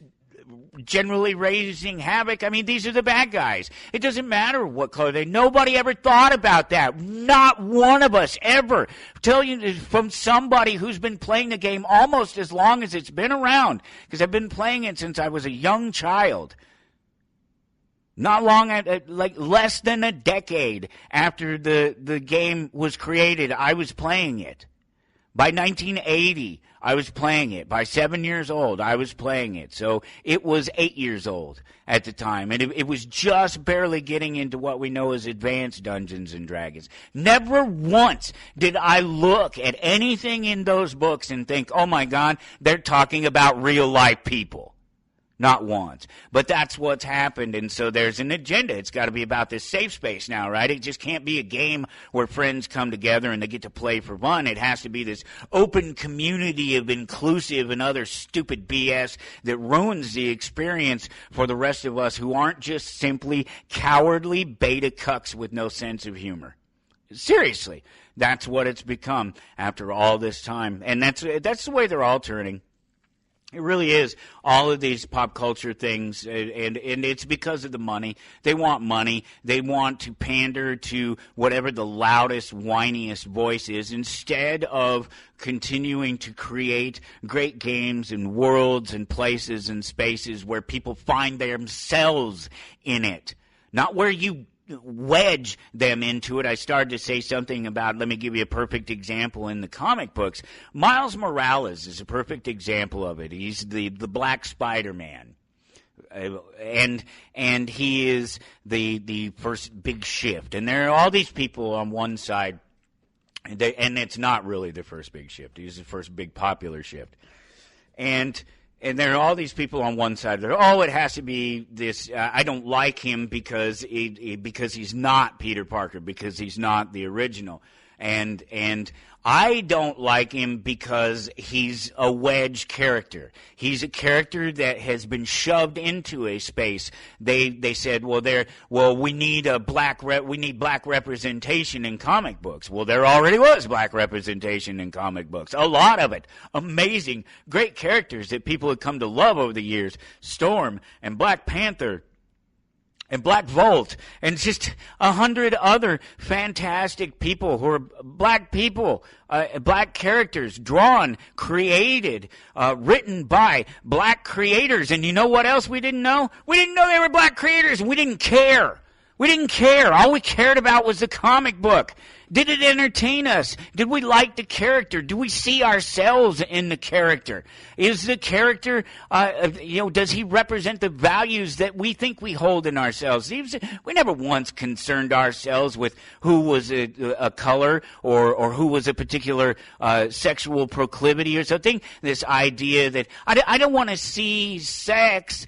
A: generally raising havoc. I mean, these are the bad guys. It doesn't matter what color nobody ever thought about that. Not one of us ever. Tell you from somebody who's been playing the game almost as long as it's been around, because I've been playing it since I was a young child. Not long, like less than a decade after the game was created, I was playing it. By 1980, I was playing it. By 7 years old, I was playing it. So it was 8 years old at the time. And it was just barely getting into what we know as advanced Dungeons and Dragons. Never once did I look at anything in those books and think, oh my God, they're talking about real life people. Not once. But that's what's happened, and so there's an agenda. It's got to be about this safe space now, right? It just can't be a game where friends come together and they get to play for fun. It has to be this open community of inclusive and other stupid BS that ruins the experience for the rest of us who aren't just simply cowardly beta cucks with no sense of humor. Seriously, that's what it's become after all this time, and that's the way they're all turning. It really is. All of these pop culture things, and it's because of the money. They want money. They want to pander to whatever the loudest, whiniest voice is, instead of continuing to create great games and worlds and places and spaces where people find themselves in it. Not where you wedge them into it. I started to say something about, let me give you a perfect example in the comic books. Miles Morales is a perfect example of it. He's the Black Spider-Man. And he is the first big shift. And there are all these people on one side, and it's not really the first big shift. He's the first big popular shift. And there are all these people on one side that are, it has to be this, I don't like him because he's not Peter Parker, because he's not the original. And I don't like him because he's a wedge character. He's a character that has been shoved into a space. They said, we need black representation in comic books. Well, there already was black representation in comic books. A lot of it. Amazing, great characters that people have come to love over the years. Storm and Black Panther and Black Bolt, and just 100 other fantastic people who are black people, black characters, drawn, created, written by black creators. And you know what else we didn't know? We didn't know they were black creators, and we didn't care. We didn't care. All we cared about was the comic book. Did it entertain us? Did we like the character? Do we see ourselves in the character? Is the character, does he represent the values that we think we hold in ourselves? We never once concerned ourselves with who was a color or who was a particular sexual proclivity or something. This idea that I don't want to see sex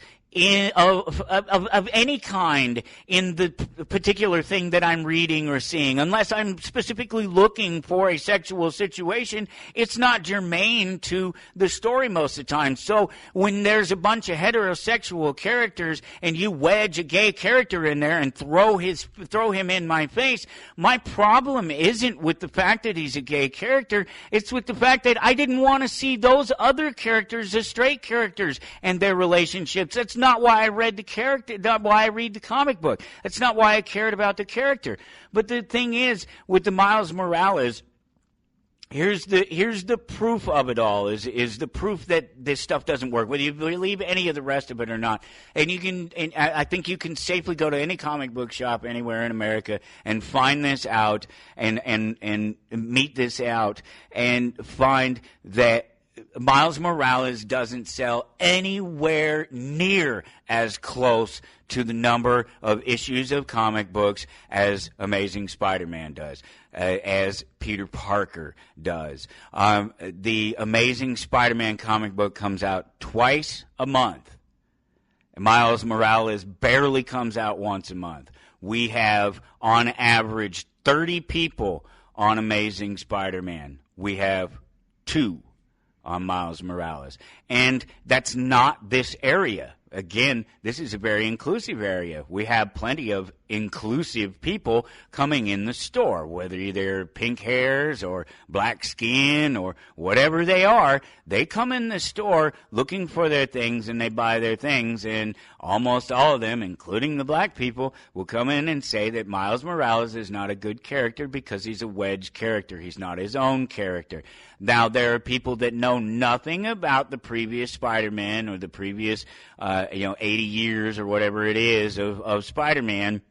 A: of any kind in the particular thing that I'm reading or seeing. Unless I'm specifically looking for a sexual situation, it's not germane to the story most of the time. So when there's a bunch of heterosexual characters and you wedge a gay character in there and throw him in my face, my problem isn't with the fact that he's a gay character. It's with the fact that I didn't want to see those other characters as straight characters and their relationships. That's not why I read the character, not why I read the comic book. That's not why I cared about the character. But the thing is, with the Miles Morales, here's the proof of it all, is the proof that this stuff doesn't work, whether you believe any of the rest of it or not. And I think you can safely go to any comic book shop anywhere in America and find this out and meet this out and find that Miles Morales doesn't sell anywhere near as close to the number of issues of comic books as Amazing Spider-Man does, as Peter Parker does. The Amazing Spider-Man comic book comes out twice a month. Miles Morales barely comes out once a month. We have, on average, 30 people on Amazing Spider-Man. We have 2 on Miles Morales. And that's not this area. Again, this is a very inclusive area. We have plenty of inclusive people coming in the store, whether they're pink hairs or black skin or whatever they are. They come in the store looking for their things, and they buy their things, and almost all of them, including the black people, will come in and say that Miles Morales is not a good character because he's a wedge character. He's not his own character. Now, there are people that know nothing about the previous Spider-Man or the previous 80 years or whatever it is of Spider-Man.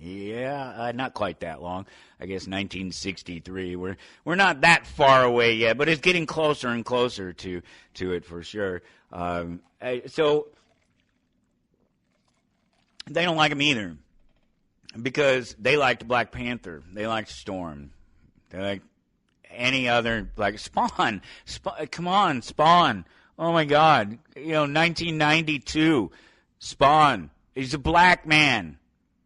A: Yeah, not quite that long. I guess 1963. We're not that far away yet, but it's getting closer and closer to it for sure. So they don't like him either because they liked Black Panther. They liked Storm. They liked any other, like Spawn. Come on, Spawn. Oh my God. 1992. Spawn. He's a black man.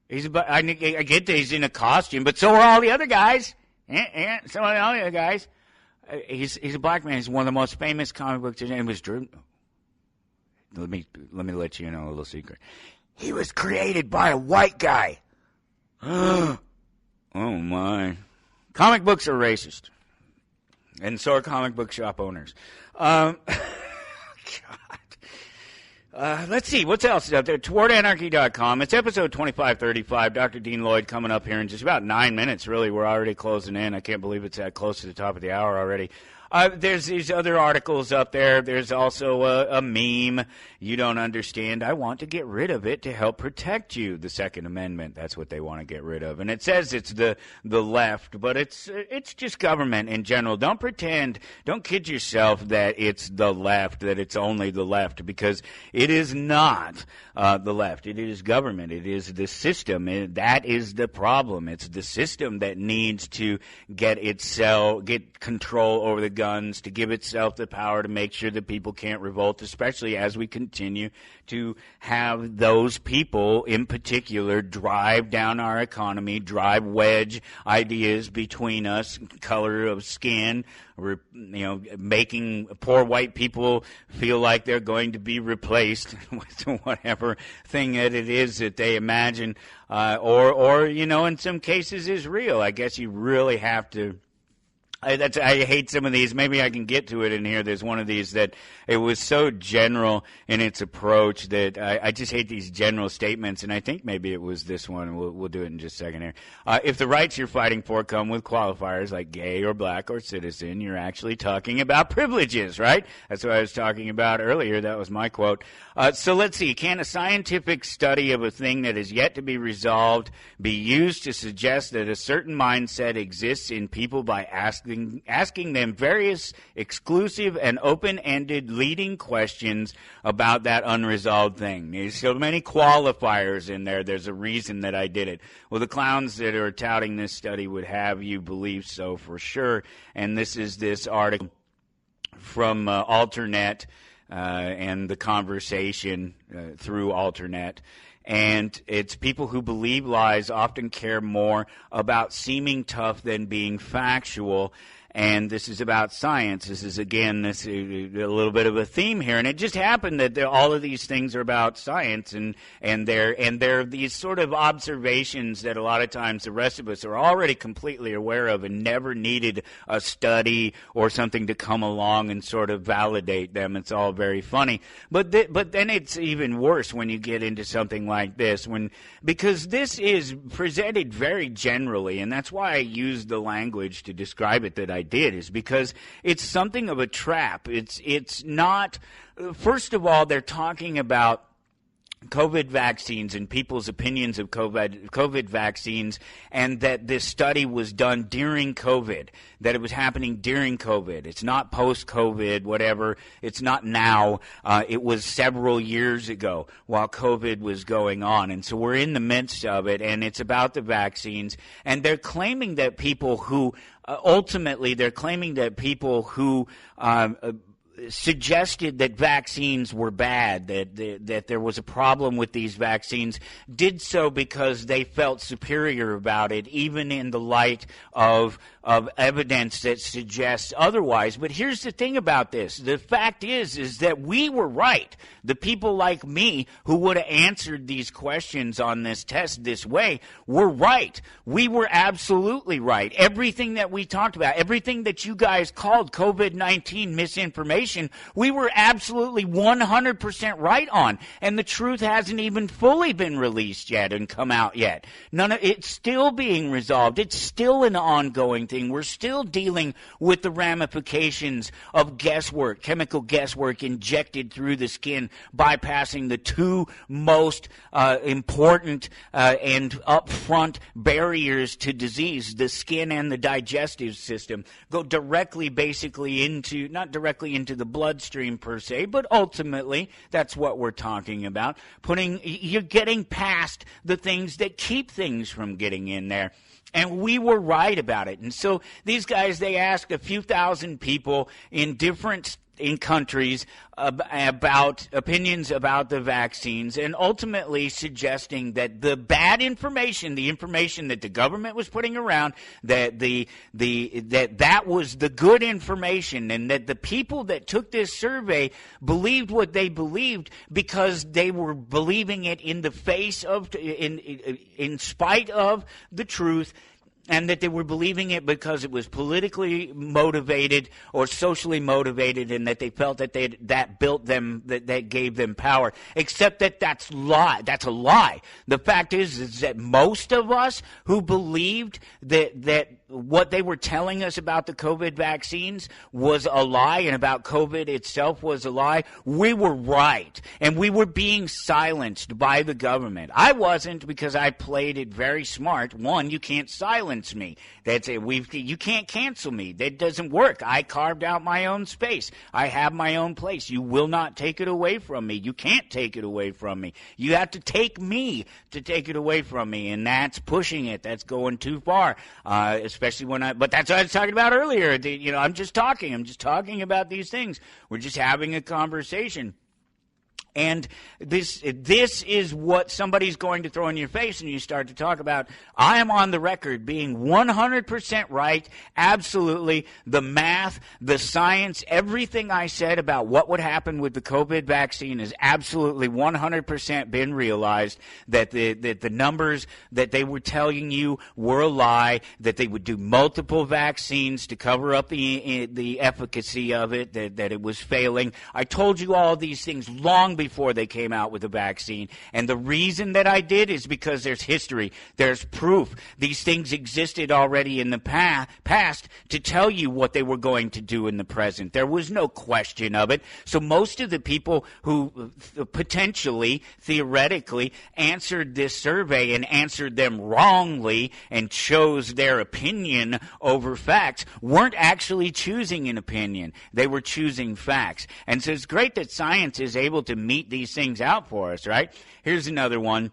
A: I get that he's in a costume, but so are all the other guys. So are all the other guys. He's a black man. He's one of the most famous comic books. And it was driven. Let me let you know a little secret. He was created by a white guy. Oh my. Comic books are racist. And so are comic book shop owners. God. Let's see, what's else is out there? TowardAnarchy.com. It's episode 2535. Dr. Dean Lloyd coming up here in just about 9 minutes, really. We're already closing in. I can't believe it's that close to the top of the hour already. There's these other articles up there. There's also a meme. You don't understand. I want to get rid of it to help protect you. The Second Amendment. That's what they want to get rid of. And it says it's the left, but it's just government in general. Don't pretend. Don't kid yourself that it's the left, that it's only the left, because it is not the left. It is government. It is the system. That is the problem. It's the system that needs to get control over the guns, to give itself the power to make sure that people can't revolt, especially as we continue to have those people in particular drive down our economy, drive wedge ideas between us, color of skin, making poor white people feel like they're going to be replaced with whatever thing that it is that they imagine, or in some cases is real. I guess you really have to. I hate some of these. Maybe I can get to it in here. There's one of these that it was so general in its approach that I just hate these general statements, and I think maybe it was this one. We'll do it in just a second here. If the rights you're fighting for come with qualifiers like gay or black or citizen, you're actually talking about privileges, right? That's what I was talking about earlier. That was my quote. So let's see. Can a scientific study of a thing that is yet to be resolved be used to suggest that a certain mindset exists in people by asking them various exclusive and open-ended leading questions about that unresolved thing? There's so many qualifiers in there. There's a reason that I did it. Well, the clowns that are touting this study would have you believe so for sure. And this is this article from Alternet and the conversation through Alternet. And it's people who believe lies often care more about seeming tough than being factual. And this is about science. This is, again, a little bit of a theme here. And it just happened that all of these things are about science, and they're these sort of observations that a lot of times the rest of us are already completely aware of and never needed a study or something to come along and sort of validate them. It's all very funny. But then it's even worse when you get into something like this, because this is presented very generally, and that's why I used the language to describe it that I did, is because it's something of a trap. It's not, first of all, they're talking about COVID vaccines and people's opinions of COVID vaccines, and that this study was done during COVID, that it was happening during COVID. It's not post-COVID, whatever. It's not now. It was several years ago while COVID was going on. And so we're in the midst of it, and it's about the vaccines. And they're claiming that people who, ultimately, they're claiming that people who suggested that vaccines were bad, that there was a problem with these vaccines, did so because they felt superior about it, even in the light of evidence that suggests otherwise. But here's the thing about this. The fact is that we were right. The people like me who would have answered these questions on this test this way were right. We were absolutely right. Everything that we talked about, everything that you guys called COVID-19 misinformation, we were absolutely 100% right on. And the truth hasn't even fully been released yet and come out yet. It's still being resolved. It's still an ongoing thing. We're still dealing with the ramifications of guesswork, chemical guesswork injected through the skin, bypassing the two most important and upfront barriers to disease, the skin and the digestive system, go directly basically into, not directly into the bloodstream per se, but ultimately that's what we're talking about. You're getting past the things that keep things from getting in there. And we were right about it. And so these guys, they ask a few thousand people in countries about opinions about the vaccines, and ultimately suggesting that the bad information, the information that the government was putting around, that that was the good information, and that the people that took this survey believed what they believed because they were believing it in the face of, in spite of the truth, and that they were believing it because it was politically motivated or socially motivated, and that they felt that that built them, that gave them power. Except that that's a lie. The fact is that most of us who believed that what they were telling us about the COVID vaccines was a lie, and about COVID itself was a lie, we were right. And we were being silenced by the government. I wasn't, because I played it very smart. One, you can't silence me. That's it. You can't cancel me. That doesn't work. I carved out my own space. I have my own place. You will not take it away from me. You can't take it away from me. You have to take me to take it away from me, and that's pushing it. That's going too far, especially but that's what I was talking about earlier. I'm just talking about these things. We're just having a conversation. And this is what somebody's going to throw in your face, and you start to talk about, I am on the record being 100% right, absolutely, the math, the science, everything I said about what would happen with the COVID vaccine is absolutely 100% been realized, that the numbers that they were telling you were a lie, that they would do multiple vaccines to cover up the efficacy of it, that it was failing. I told you all these things long before they came out with the vaccine. And the reason that I did is because there's history. There's proof. These things existed already in the past to tell you what they were going to do in the present. There was no question of it. So most of the people who potentially, theoretically, answered this survey and answered them wrongly and chose their opinion over facts weren't actually choosing an opinion. They were choosing facts. And so it's great that science is able to meet these things out for us, right? Here's another one.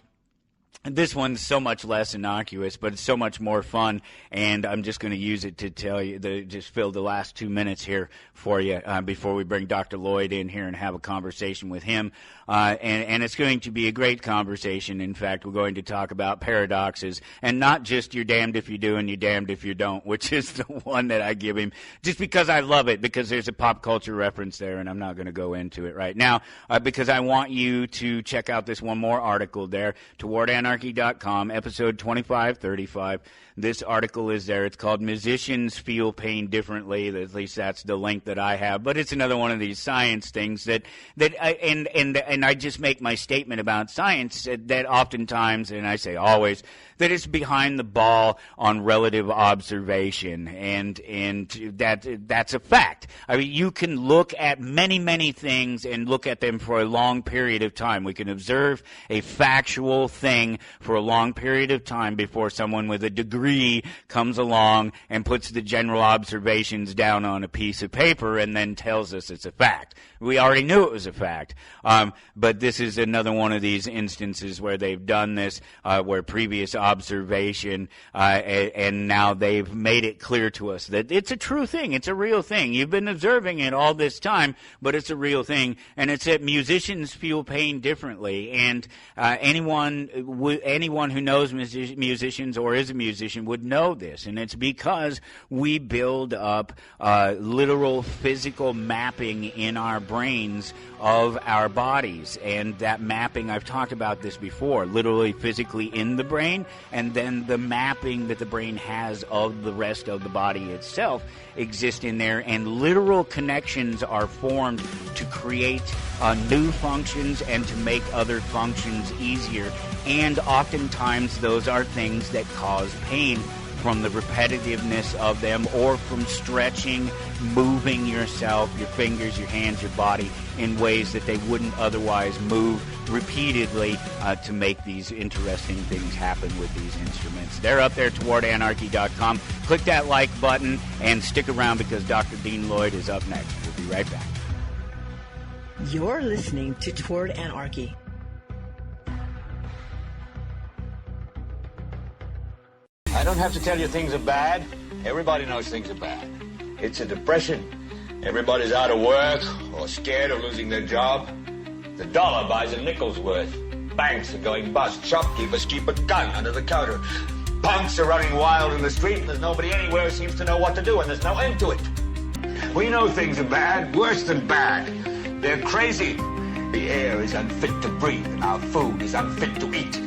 A: This one's so much less innocuous, but it's so much more fun, and I'm just going to use it to tell you, just fill the last 2 minutes here for you before we bring Dr. Lloyd in here and have a conversation with him. And it's going to be a great conversation. In fact, we're going to talk about paradoxes, and not just you're damned if you do and you're damned if you don't, which is the one that I give him just because I love it, because there's a pop culture reference there, and I'm not going to go into it right now, because I want you to check out this one more article there, Toward towardanarchy.com, episode 2535. This article is there. It's called Musicians Feel Pain Differently. At least that's the link that I have. But it's another one of these science things and I just make my statement about science that oftentimes, and I say always, that it's behind the ball on relative observation, and that's a fact. I mean, you can look at many things and look at them for a long period of time. We can observe a factual thing for a long period of time before someone with a degree comes along and puts the general observations down on a piece of paper and then tells us it's a fact. We already knew it was a fact, but this is another one of these instances where they've done this, where previous observation, and now they've made it clear to us that it's a true thing, it's a real thing. You've been observing it all this time, but it's a real thing, and it's that musicians feel pain differently, and anyone who knows musicians or is a musician would know this, and it's because we build up literal physical mapping in our brains of our bodies, and that mapping, I've talked about this before, literally physically in the brain, and then the mapping that the brain has of the rest of the body itself exist in there, and literal connections are formed to create new functions and to make other functions easier, and oftentimes those are things that cause pain from the repetitiveness of them, or from stretching, moving yourself, your fingers, your hands, your body in ways that they wouldn't otherwise move repeatedly to make these interesting things happen with these instruments. They're up there, towardanarchy.com. Click that like button and stick around because Dr. Dean Lloyd is up next. We'll be right back.
C: You're listening to Toward Anarchy.
D: I don't have to tell you things are bad. Everybody knows things are bad. It's a depression. Everybody's out of work or scared of losing their job. The dollar buys a nickel's worth. Banks are going bust. Shopkeepers keep a gun under the counter. Punks are running wild in the street, and there's nobody anywhere who seems to know what to do, and there's no end to it. We know things are bad, worse than bad. They're crazy. The air is unfit to breathe, and our food is unfit to eat.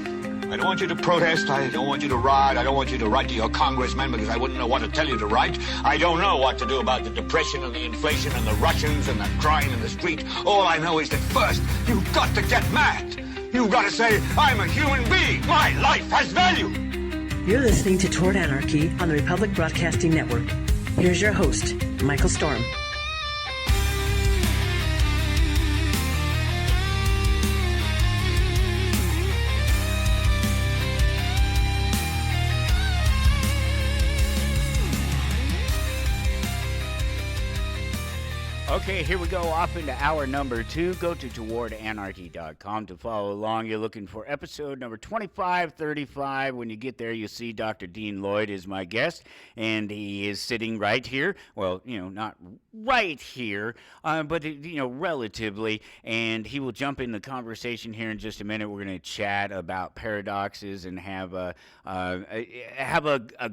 D: I don't want you to protest. I don't want you to riot. I don't want you to write to your congressman because I wouldn't know what to tell you to write. I don't know what to do about the depression and the inflation and the Russians and the crime in the street. All I know is that first, you've got to get mad. You've got to say, I'm a human being. My life has value.
C: You're listening to Toward Anarchy on the Republic Broadcasting Network. Here's your host, Michael Storm.
A: Okay, here we go, off into hour number 2. Go to towardanarchy.com to follow along. You're looking for episode number 2535. When you get there, you'll see Dr. Dean Lloyd is my guest, and he is sitting right here. Well, not right here, but, relatively, and he will jump in the conversation here in just a minute. We're going to chat about paradoxes and have a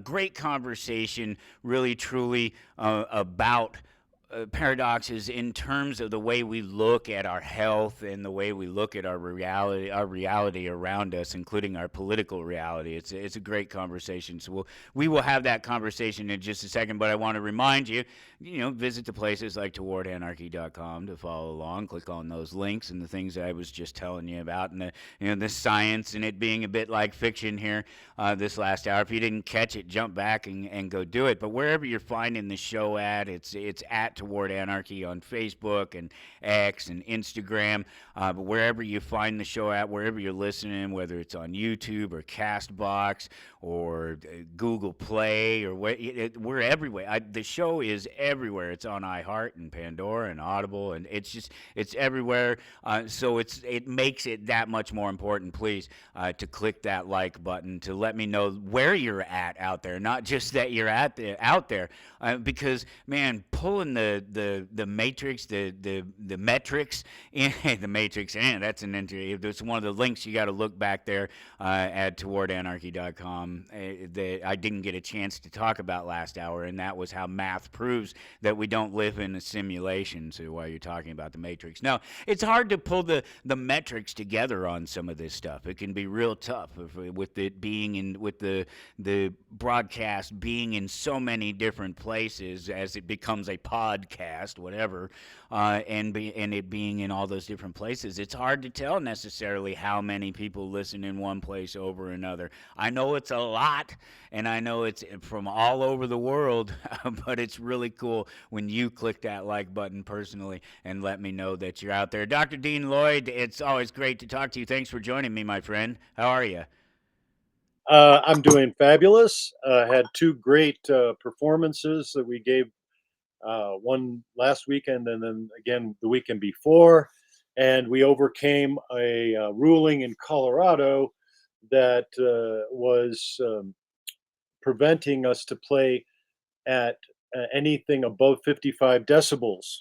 A: great conversation, really, truly, about paradoxes in terms of the way we look at our health and the way we look at our reality around us, including our political reality. It's a great conversation. So we will have that conversation in just a second, but I want to remind you, visit the places like towardanarchy.com to follow along. Click on those links and the things that I was just telling you about, and the science and it being a bit like fiction here this last hour. If you didn't catch it, jump back and go do it. But wherever you're finding the show at, it's at Toward Anarchy on Facebook and X and Instagram, but wherever you find the show at, wherever you're listening, whether it's on YouTube or Castbox or Google Play or we're everywhere. The show is everywhere. It's on iHeart and Pandora and Audible, and it's everywhere. So it makes it that much more important, please, to click that like button to let me know where you're at out there, not just that you're out there, because man, pulling the the matrix, the metrics in the matrix, and that's an entry. That's one of the links you got to look back there at towardanarchy.com that I didn't get a chance to talk about last hour, and that was how math proves that we don't live in a simulation. So while you're talking about the matrix, now it's hard to pull the metrics together on some of this stuff. It can be real tough with it being with the broadcast being in so many different places as it becomes a podcast, whatever, and it being in all those different places. It's hard to tell necessarily how many people listen in one place over another. I know it's a lot, and I know it's from all over the world, but it's really cool when you click that like button personally and let me know that you're out there. Dr. Dean Lloyd, it's always great to talk to you. Thanks for joining me, my friend. How are you?
E: I'm doing fabulous. Had two great performances that we gave, one last weekend and then again the weekend before. And we overcame a ruling in Colorado that was preventing us to play at anything above 55 decibels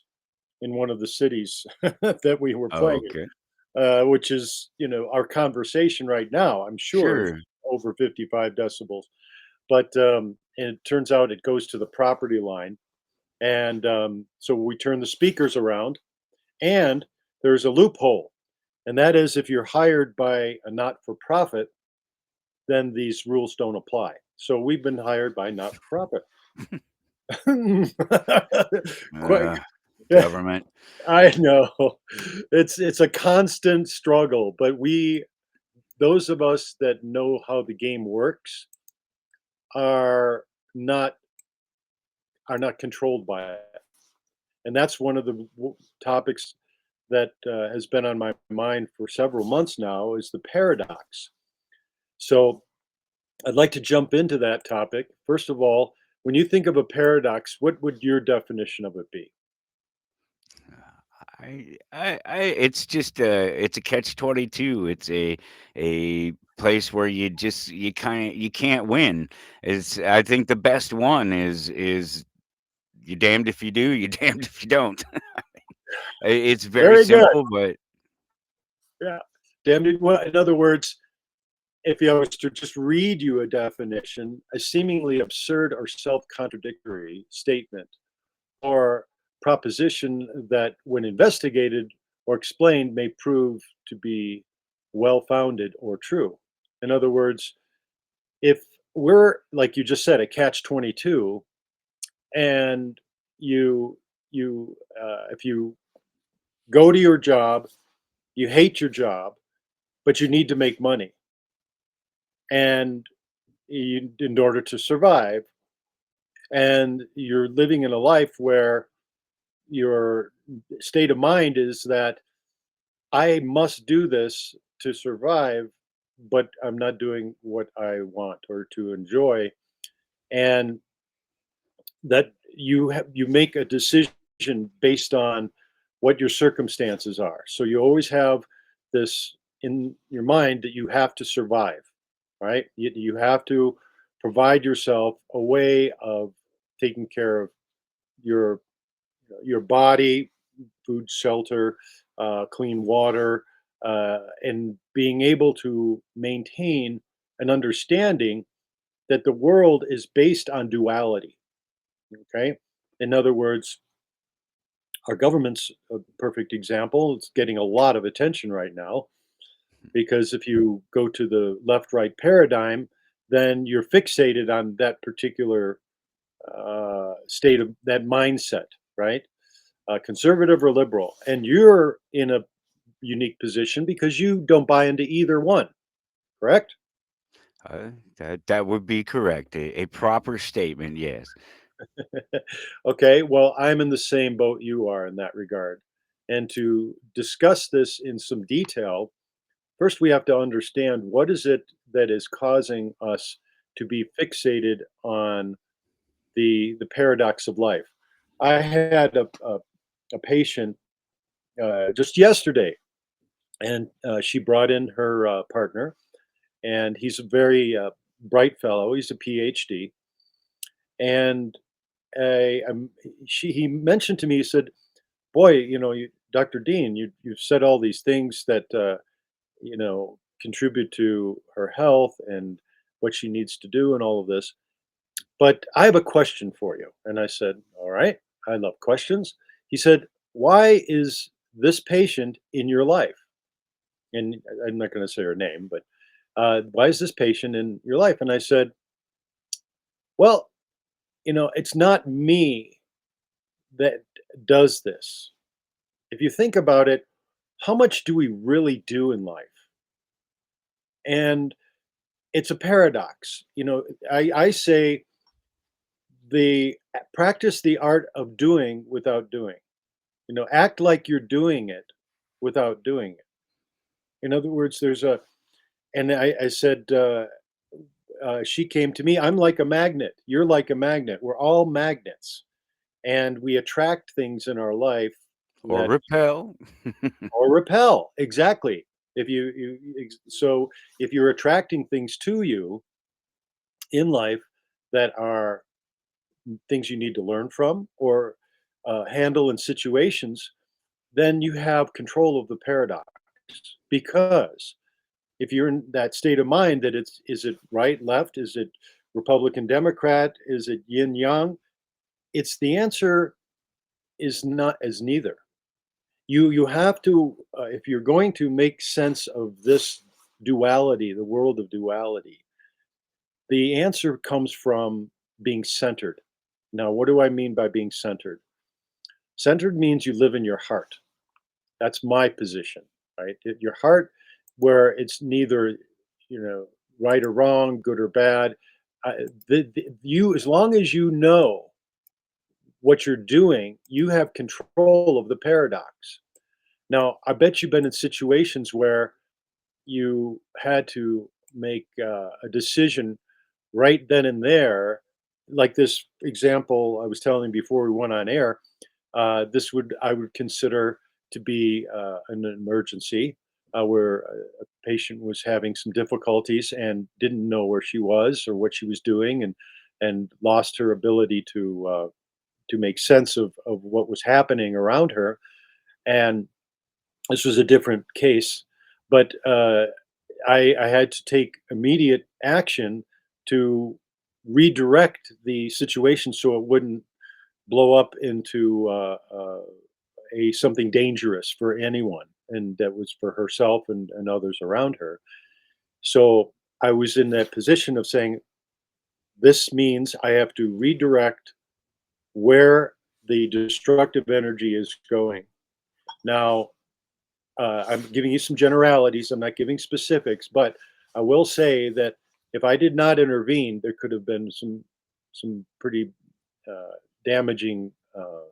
E: in one of the cities that we were playing
A: Okay.
E: in, which is, our conversation right now, I'm sure, is
A: Sure.
E: over 55 decibels. But and it turns out it goes to the property line. And so we turn the speakers around, and there's a loophole. And that is if you're hired by a not for profit, then these rules don't apply. So we've been hired by not for profit. Quick.
A: Government.
E: I know. It's a constant struggle, but those of us that know how the game works are not controlled by it. And that's one of the topics that has been on my mind for several months now, is the paradox. So I'd like to jump into that topic. First of all, when you think of a paradox, what would your definition of it be?
A: It's just it's a catch-22. It's a place where you can't win. I think the best one is you're damned if you do, you're damned if you don't. It's very
E: Very good.
A: simple, but
E: Yeah. Damn it. Well, in other words, if I was to just read you a definition, a seemingly absurd or self-contradictory statement or proposition that, when investigated or explained, may prove to be well-founded or true. In other words, if we're, like you just said, a catch-22, and if you go to your job, you hate your job, but you need to make money, and in order to survive, and you're living in a life where your state of mind is that I must do this to survive, but I'm not doing what I want or to enjoy, and that you make a decision based on what your circumstances are. So you always have this in your mind that you have to survive, right? You have to provide yourself a way of taking care of your body, food, shelter, clean water, and being able to maintain an understanding that the world is based on duality. Okay, in other words, our government's a perfect example. It's getting a lot of attention right now because if you go to the left-right paradigm, then you're fixated on that particular state of that mindset, right? Conservative or liberal, and you're in a unique position because you don't buy into either one, correct?
A: that would be correct. A proper statement, yes.
E: Okay, well, I'm in the same boat you are in that regard. And to discuss this in some detail, first we have to understand what is it that is causing us to be fixated on the paradox of life. I had a patient just yesterday, and she brought in her partner, and he's a very bright fellow. He's a PhD, and he mentioned to me, he said, "Boy, Dr. Dean, you've said all these things that contribute to her health and what she needs to do and all of this. But I have a question for you." And I said, "All right, I love questions." He said, "Why is this patient in your life?" And I'm not going to say her name, but why is this patient in your life? And I said, "Well, it's not me that does this. If you think about it, how much do we really do in life?" And it's a paradox. I say the practice the art of doing without doing. Act like you're doing it without doing it. In other words, and I said, she came to me, "I'm like a magnet. You're like a magnet. We're all magnets. And we attract things in our life
A: Or
E: that
A: repel.
E: or repel." Exactly. So if you're attracting things to you in life that are things you need to learn from or handle in situations, then you have control of the paradox. Because if you're in that state of mind that is it right, left, is it Republican, Democrat, is it yin yang? It's the answer is not as neither. You have to if you're going to make sense of this duality, the world of duality, the answer comes from being centered. Now, what do I mean by being centered? Centered means you live in your heart. That's my position, right? Your heart, where it's neither, you know, right or wrong, good or bad. You, as long as you know what you're doing, you have control of the paradox. Now, I bet you've been in situations where you had to make a decision right then and there, like this example I was telling before we went on air. This would I would consider to be an emergency where a patient was having some difficulties and didn't know where she was or what she was doing, and lost her ability to make sense of what was happening around her. And this was a different case, but I had to take immediate action to redirect the situation so it wouldn't blow up into a something dangerous for anyone, and that was for herself and others around her. So I was in that position of saying, this means I have to redirect where the destructive energy is going. Now, I'm giving you some generalities. I'm not giving specifics, but I will say that if I did not intervene, there could have been some pretty damaging uh,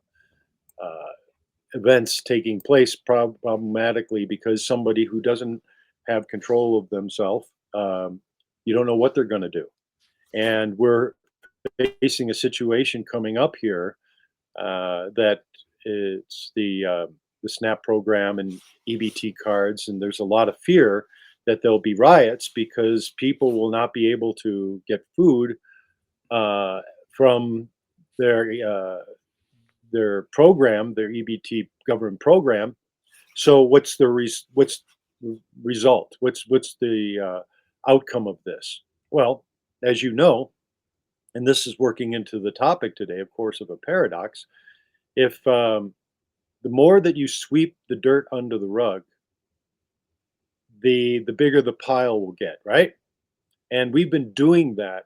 E: events taking place problematically, because somebody who doesn't have control of themselves, you don't know what they're going to do. And we're facing a situation coming up here that it's the SNAP program and EBT cards, and there's a lot of fear that there'll be riots because people will not be able to get food from their uh, their program, their EBT government program. So what's the result? What's the outcome of this? Well, as you know, and this is working into the topic today, of course, of a paradox. If the more that you sweep the dirt under the rug, the bigger the pile will get, right? And we've been doing that,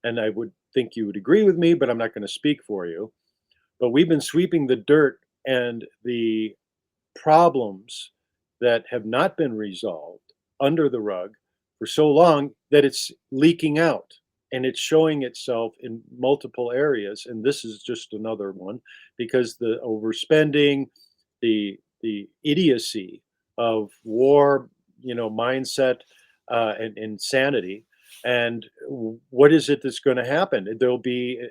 E: and I would think you would agree with me, but I'm not going to speak for you. But we've been sweeping the dirt and the problems that have not been resolved under the rug for so long that it's leaking out, and it's showing itself in multiple areas. And this is just another one, because the overspending, the idiocy of war, mindset, and insanity. And what is it that's going to happen? There'll be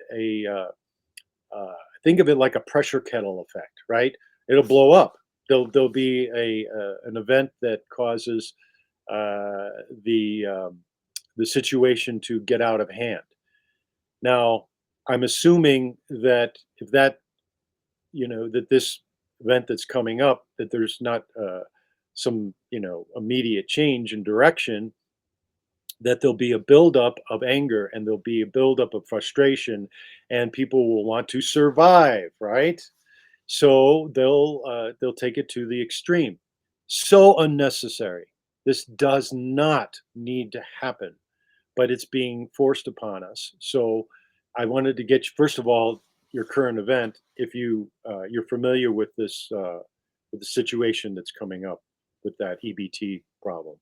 E: think of it like a pressure kettle effect, right? It'll blow up. There'll be an event that causes uh, the um, the situation to get out of hand. Now, I'm assuming that if that, that this event that's coming up, that there's not some, immediate change in direction, that there'll be a buildup of anger and there'll be a buildup of frustration, and people will want to survive, right? So they'll take it to the extreme. So unnecessary. This does not need to happen, but it's being forced upon us. So I wanted to get you, first of all, your current event, if you're familiar with the situation that's coming up with that EBT problem.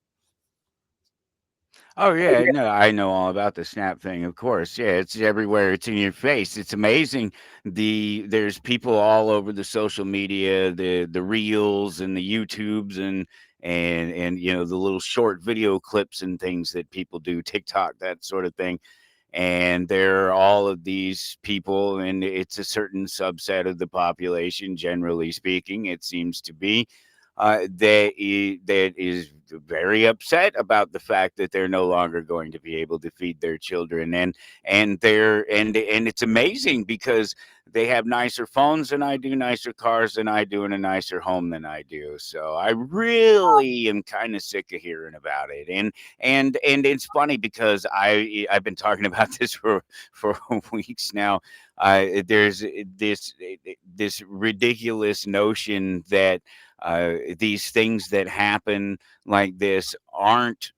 A: Oh yeah, no, I know all about the Snap thing, of course. Yeah, it's everywhere. It's in your face. It's amazing. There's people all over the social media, the reels and the YouTubes and the little short video clips and things that people do, TikTok, that sort of thing. And there are all of these people, and it's a certain subset of the population, generally speaking, it seems to be, that is very upset about the fact that they're no longer going to be able to feed their children, and it's amazing because they have nicer phones than I do, nicer cars than I do, and a nicer home than I do. So I really am kind of sick of hearing about it, and it's funny because I've been talking about this for weeks now. There's this ridiculous notion that these things that happen like this aren't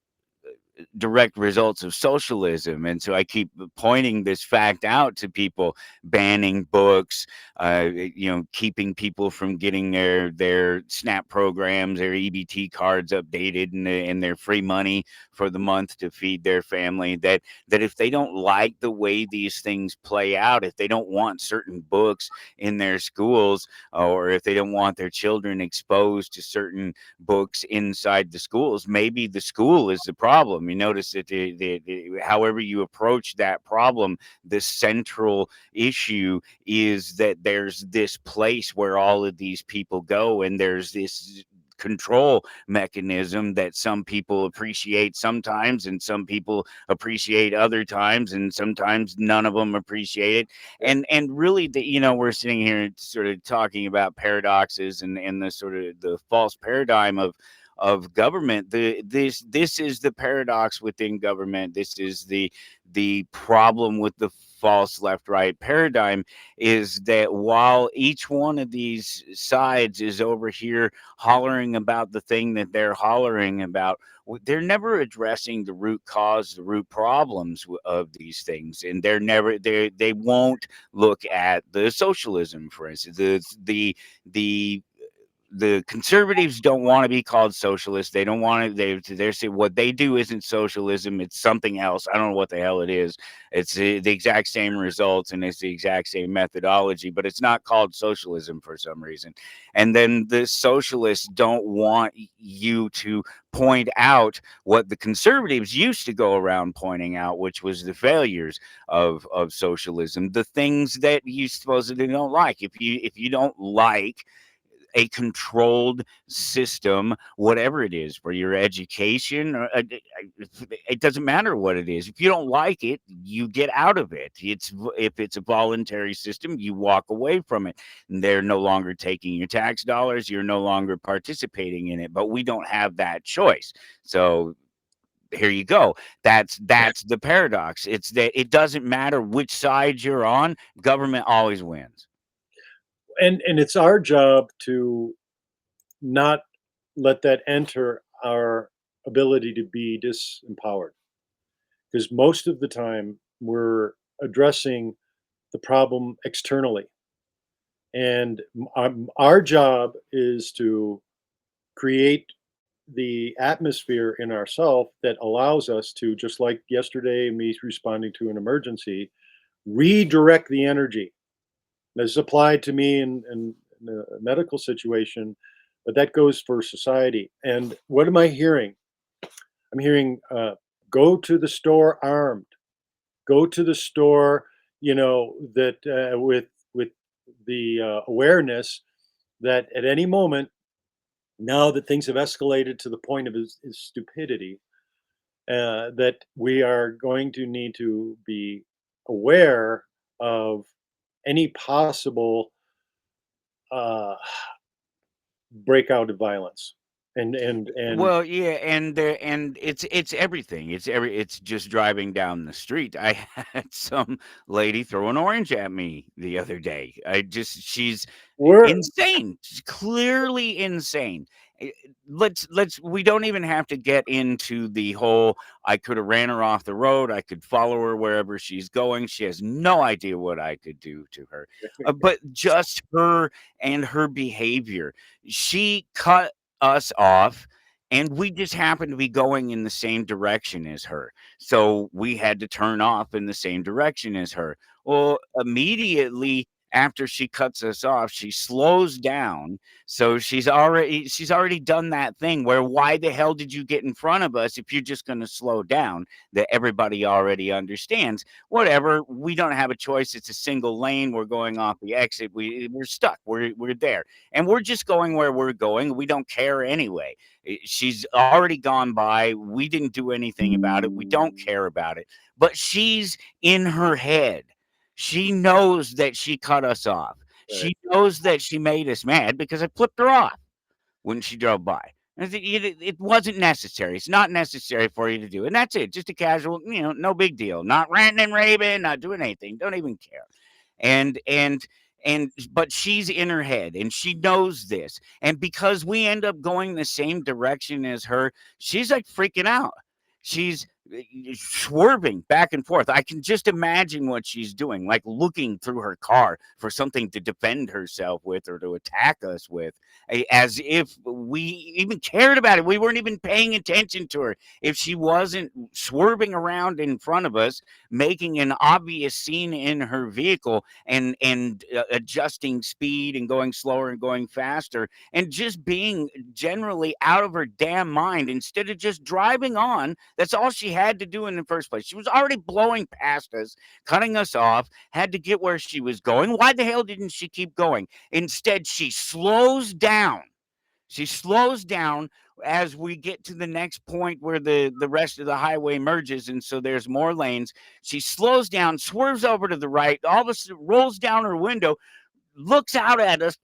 A: direct results of socialism. And so I keep pointing this fact out to people: banning books, keeping people from getting their SNAP programs, their EBT cards updated, and their free money for the month to feed their family. That if they don't like the way these things play out, if they don't want certain books in their schools, or if they don't want their children exposed to certain books inside the schools, maybe the school is the problem. You notice that however you approach that problem, the central issue is that there's this place where all of these people go, and there's this control mechanism that some people appreciate sometimes and some people appreciate other times, and sometimes none of them appreciate it. And really, we're sitting here sort of talking about paradoxes and the sort of the false paradigm of government. This is the paradox within government. This is the problem with the false left right paradigm, is that while each one of these sides is over here hollering about the thing that they're hollering about, they're never addressing the root cause, the root problems of these things. And they won't look at the socialism, for instance. The conservatives don't want to be called socialists. They don't want to. They say what they do isn't socialism. It's something else. I don't know what the hell it is. It's the exact same results and it's the exact same methodology, but it's not called socialism for some reason. And then the socialists don't want you to point out what the conservatives used to go around pointing out, which was the failures of socialism, the things that you supposedly don't like. If you don't like a controlled system, whatever it is, for your education, or it doesn't matter what it is. If you don't like it, you get out of it. If it's a voluntary system, you walk away from it. And they're no longer taking your tax dollars. You're no longer participating in it. But we don't have that choice. So here you go. That's the paradox. It's that it doesn't matter which side you're on. Government always wins.
E: And it's our job to not let that enter our ability to be disempowered, because most of the time we're addressing the problem externally, and our job is to create the atmosphere in ourself that allows us to, just like yesterday me responding to an emergency, redirect the energy. This is applied to me in a medical situation, but that goes for society. And what am I hearing? I'm hearing, go to the store armed. Go to the store, that with the awareness that at any moment, now that things have escalated to the point of is stupidity, that we are going to need to be aware of any possible uh, breakout of violence. And
A: Well, yeah, and it's everything. It's just driving down the street. I had some lady throw an orange at me the other day. She's
E: we're
A: insane. She's clearly insane. Eh, let's we don't even have to get into the whole I could have ran her off the road. I could follow her wherever she's going. She has no idea what I could do to her. But just her and her behavior. She cut us off, and we just happened to be going in the same direction as her. So we had to turn off in the same direction as her. Well, immediately after she cuts us off, she slows down. So she's already done that thing where why the hell did you get in front of us if you're just going to slow down? That everybody already understands. Whatever, we don't have a choice. It's a single lane. We're going off the exit. We're stuck. We're there. And we're just going where we're going. We don't care anyway. She's already gone by. We didn't do anything about it. We don't care about it. But she's in her head. She knows that she cut us off.
E: right.
A: She knows that she made us mad because I flipped her off when she drove by. It wasn't necessary. It's not necessary for you to do. And that's it. Just a casual, no big deal. Not ranting and raving, not doing anything. Don't even care. And and but she's in her head and she knows this. And because we end up going the same direction as her, she's like freaking out. She's swerving back and forth. I can just imagine what she's doing, like looking through her car for something to defend herself with or to attack us with, as if we even cared about it. We weren't even paying attention to her. If she wasn't swerving around in front of us, making an obvious scene in her vehicle and adjusting speed and going slower and going faster and just being generally out of her damn mind instead of just driving on. That's all she had to do in the first place. She was already blowing past us, cutting us off, had to get where she was going. Why the hell didn't she keep going? Instead, she slows down. She slows down as we get to the next point where the rest of the highway merges, and so there's more lanes. She slows down, swerves over to the right, all of a sudden rolls down her window, looks out at us,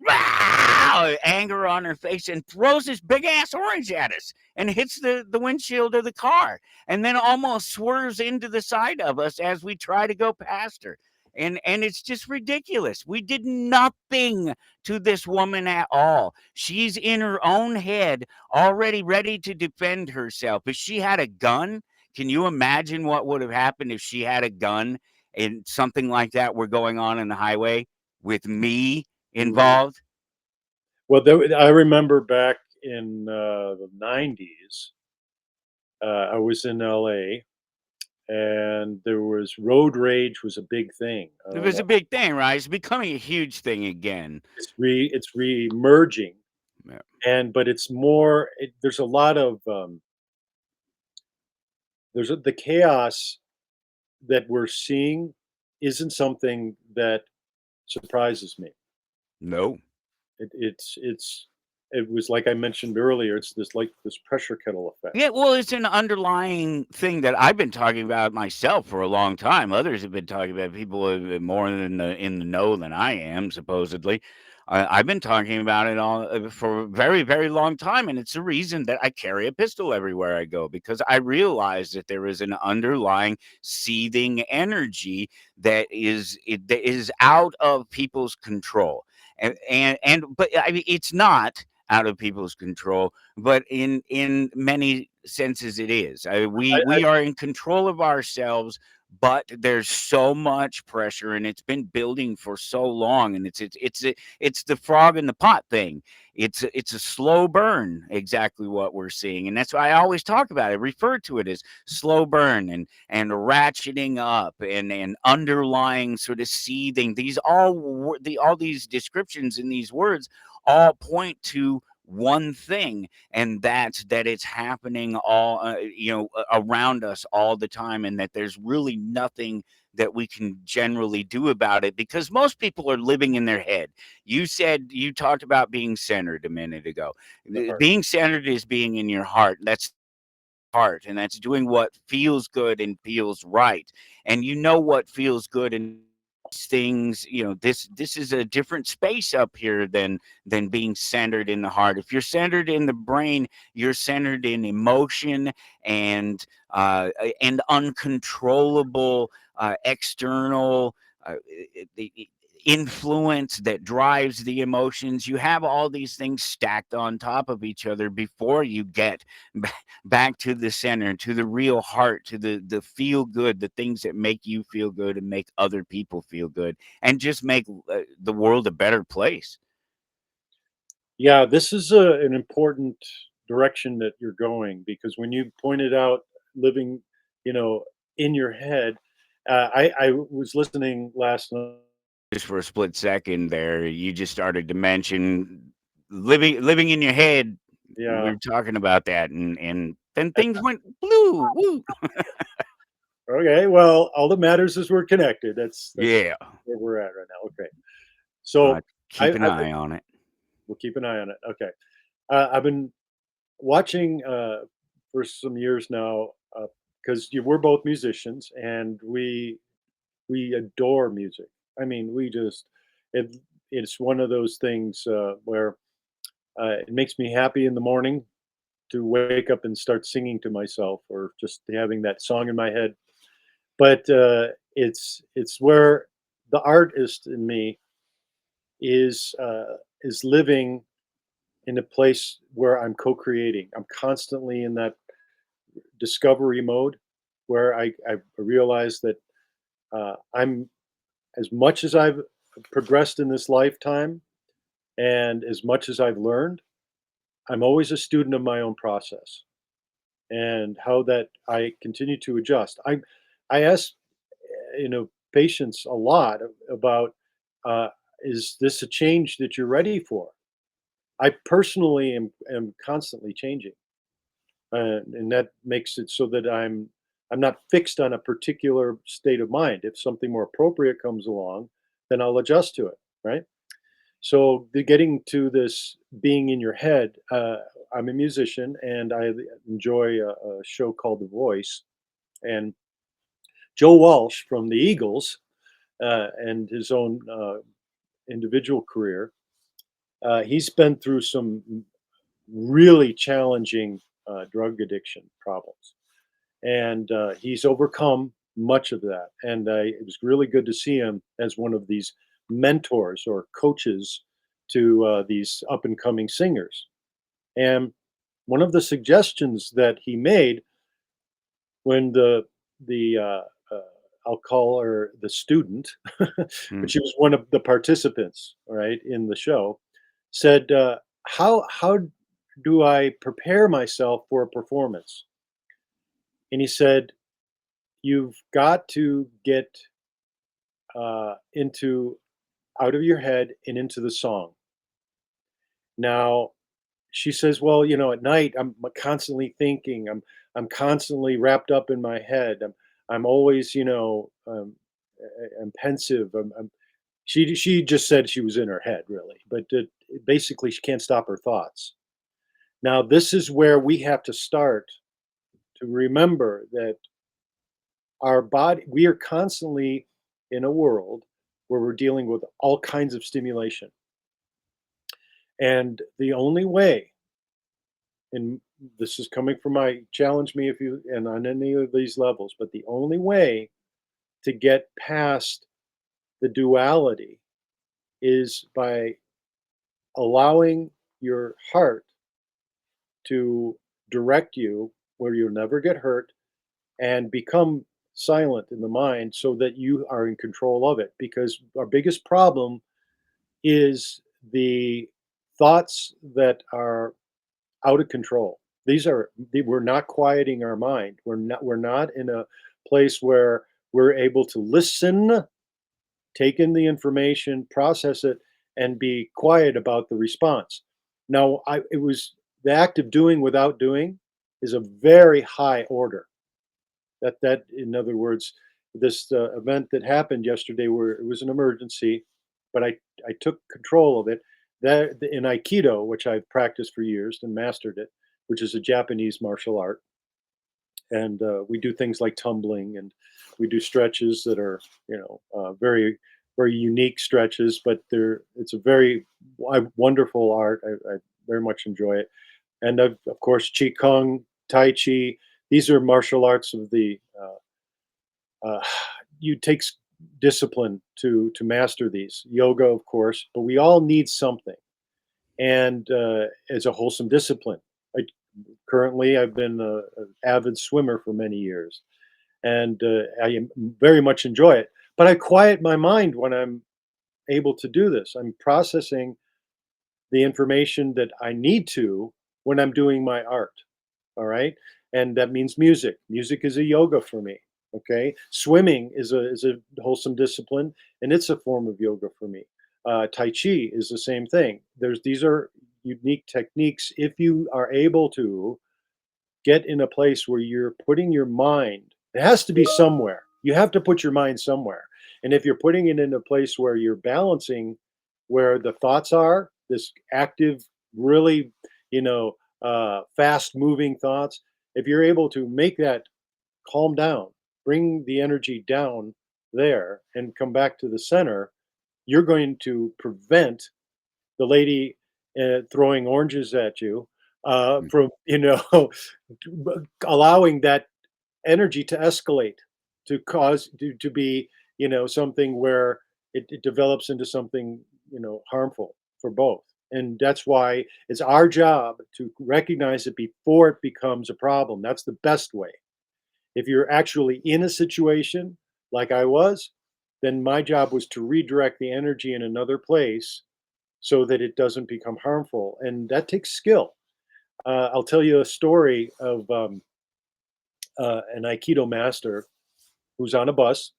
A: anger on her face, and throws this big ass orange at us and hits the windshield of the car, and then almost swerves into the side of us as we try to go past her. And it's just ridiculous. We did nothing to this woman at all. She's in her own head, already ready to defend herself. If she had a gun, can you imagine what would have happened if she had a gun and something like that were going on in the highway with me involved?
E: Well, I remember back in the 90s, I was in LA, and there was road rage was a big thing. I
A: It
E: don't
A: was
E: know.
A: a big thing, right? It's becoming a huge thing again.
E: It's re-emerging,
A: Yeah.
E: but it's more. There's a lot of the chaos that we're seeing isn't something that surprises me.
A: No.
E: It was like I mentioned earlier. It's this pressure kettle effect.
A: Yeah, well, it's an underlying thing that I've been talking about myself for a long time. Others have been talking about. People have been more in the know than I am, supposedly. I've been talking about it all for a very, very long time, and it's the reason that I carry a pistol everywhere I go because I realize that there is an underlying seething energy that is out of people's control, but I mean, it's not out of people's control, but in many senses it is. We are in control of ourselves, but there's so much pressure and it's been building for so long, and it's the frog in the pot thing. It's a slow burn, exactly what we're seeing, and that's why I always talk about it, refer to it as slow burn and ratcheting up and underlying sort of seething. All these descriptions in these words all point to one thing, and that's that it's happening all around us all the time, and that there's really nothing that we can generally do about it because most people are living in their head. You talked about being centered a minute ago.
E: The heart.
A: Being centered is being in your heart. That's heart, and that's doing what feels good and feels right, and you know what feels good and things, this is a different space up here than being centered in the heart. If you're centered in the brain, you're centered in emotion and uncontrollable external the influence that drives the emotions. You have all these things stacked on top of each other before you get back to the center, to the real heart, to the feel good, the things that make you feel good and make other people feel good, and just make the world a better place.
E: Yeah, this is an important direction that you're going, because when you pointed out living, you know, in your head, I was listening last night.
A: Just for a split second there, you just started to mention living in your head. We
E: Yeah.
A: were talking about that, and then things went blue. Woo.
E: Okay. Well, all that matters is we're connected. That's
A: Yeah.
E: where we're at right now. Okay.
A: Uh,
E: So
A: keep an
E: I've been,
A: eye on it.
E: we'll keep an eye on it. Okay. I've been watching for some years now, because we're both musicians and we adore music. I mean, we just it it's one of those things where it makes me happy in the morning to wake up and start singing to myself, or just having that song in my head. But it's where the artist in me is living in a place where I'm co-creating. I'm constantly in that discovery mode where I realize that I'm, as much as I've progressed in this lifetime and as much as I've learned, I'm always a student of my own process and how that I continue to adjust. I ask, patients a lot about, uh, is this a change that you're ready for? I personally am constantly changing, and that makes it so that I'm not fixed on a particular state of mind. If something more appropriate comes along, then I'll adjust to it, right? So the getting to this being in your head, I'm a musician and I enjoy a show called The Voice. And Joe Walsh from the Eagles, and his own individual career, he's been through some really challenging drug addiction problems, and he's overcome much of that. And it was really good to see him as one of these mentors or coaches to these up and coming singers. And one of the suggestions that he made when the uh, I'll call her the student, but
A: Hmm.
E: she was one of the participants, right, in the show, said, "How do I prepare myself for a performance?" And he said, "You've got to get into out of your head and into the song." Now, she says, "Well, at night I'm constantly thinking. I'm constantly wrapped up in my head. I'm always, I'm pensive. She just said she was in her head, really, but basically she can't stop her thoughts. Now, this is where we have to start to remember that our body, we are constantly in a world where we're dealing with all kinds of stimulation, and the only way, and this is coming from my challenge me if you and on any of these levels, but the only way to get past the duality is by allowing your heart to direct you where you'll never get hurt and become silent in the mind so that you are in control of it. Because our biggest problem is the thoughts that are out of control. We're not quieting our mind. We're not in a place where we're able to listen, take in the information, process it, and be quiet about the response. Now, it was the act of doing without doing is a very high order. That in other words, this event that happened yesterday, where it was an emergency, but I took control of it. That in Aikido, which I've practiced for years and mastered it, which is a Japanese martial art, and we do things like tumbling, and we do stretches that are very very unique stretches, but it's a very wonderful art. I very much enjoy it. And of course, Qigong, Tai Chi, these are martial arts of the, you takes discipline to master these. Yoga, of course, but we all need something. And as a wholesome discipline. Currently, I've been an avid swimmer for many years, and very much enjoy it. But I quiet my mind when I'm able to do this. I'm processing the information that I need to when I'm doing my art. All right, and that means music. Music is a yoga for me. Okay, swimming is a wholesome discipline, and it's a form of yoga for me. Tai Chi is the same thing. These are unique techniques if you are able to get in a place where you're putting your mind. It has to be somewhere. You have to put your mind somewhere. And if you're putting it in a place where you're balancing where the thoughts are, this active, really, fast moving thoughts, if you're able to make that calm down, bring the energy down there and come back to the center, you're going to prevent the lady throwing oranges at you from, allowing that energy to escalate, to cause to be, something where it develops into something, harmful for both. And that's why it's our job to recognize it before it becomes a problem. That's the best way. If you're actually in a situation like I was, then my job was to redirect the energy in another place so that it doesn't become harmful. And that takes skill. I'll tell you a story of an Aikido master who's on a bus,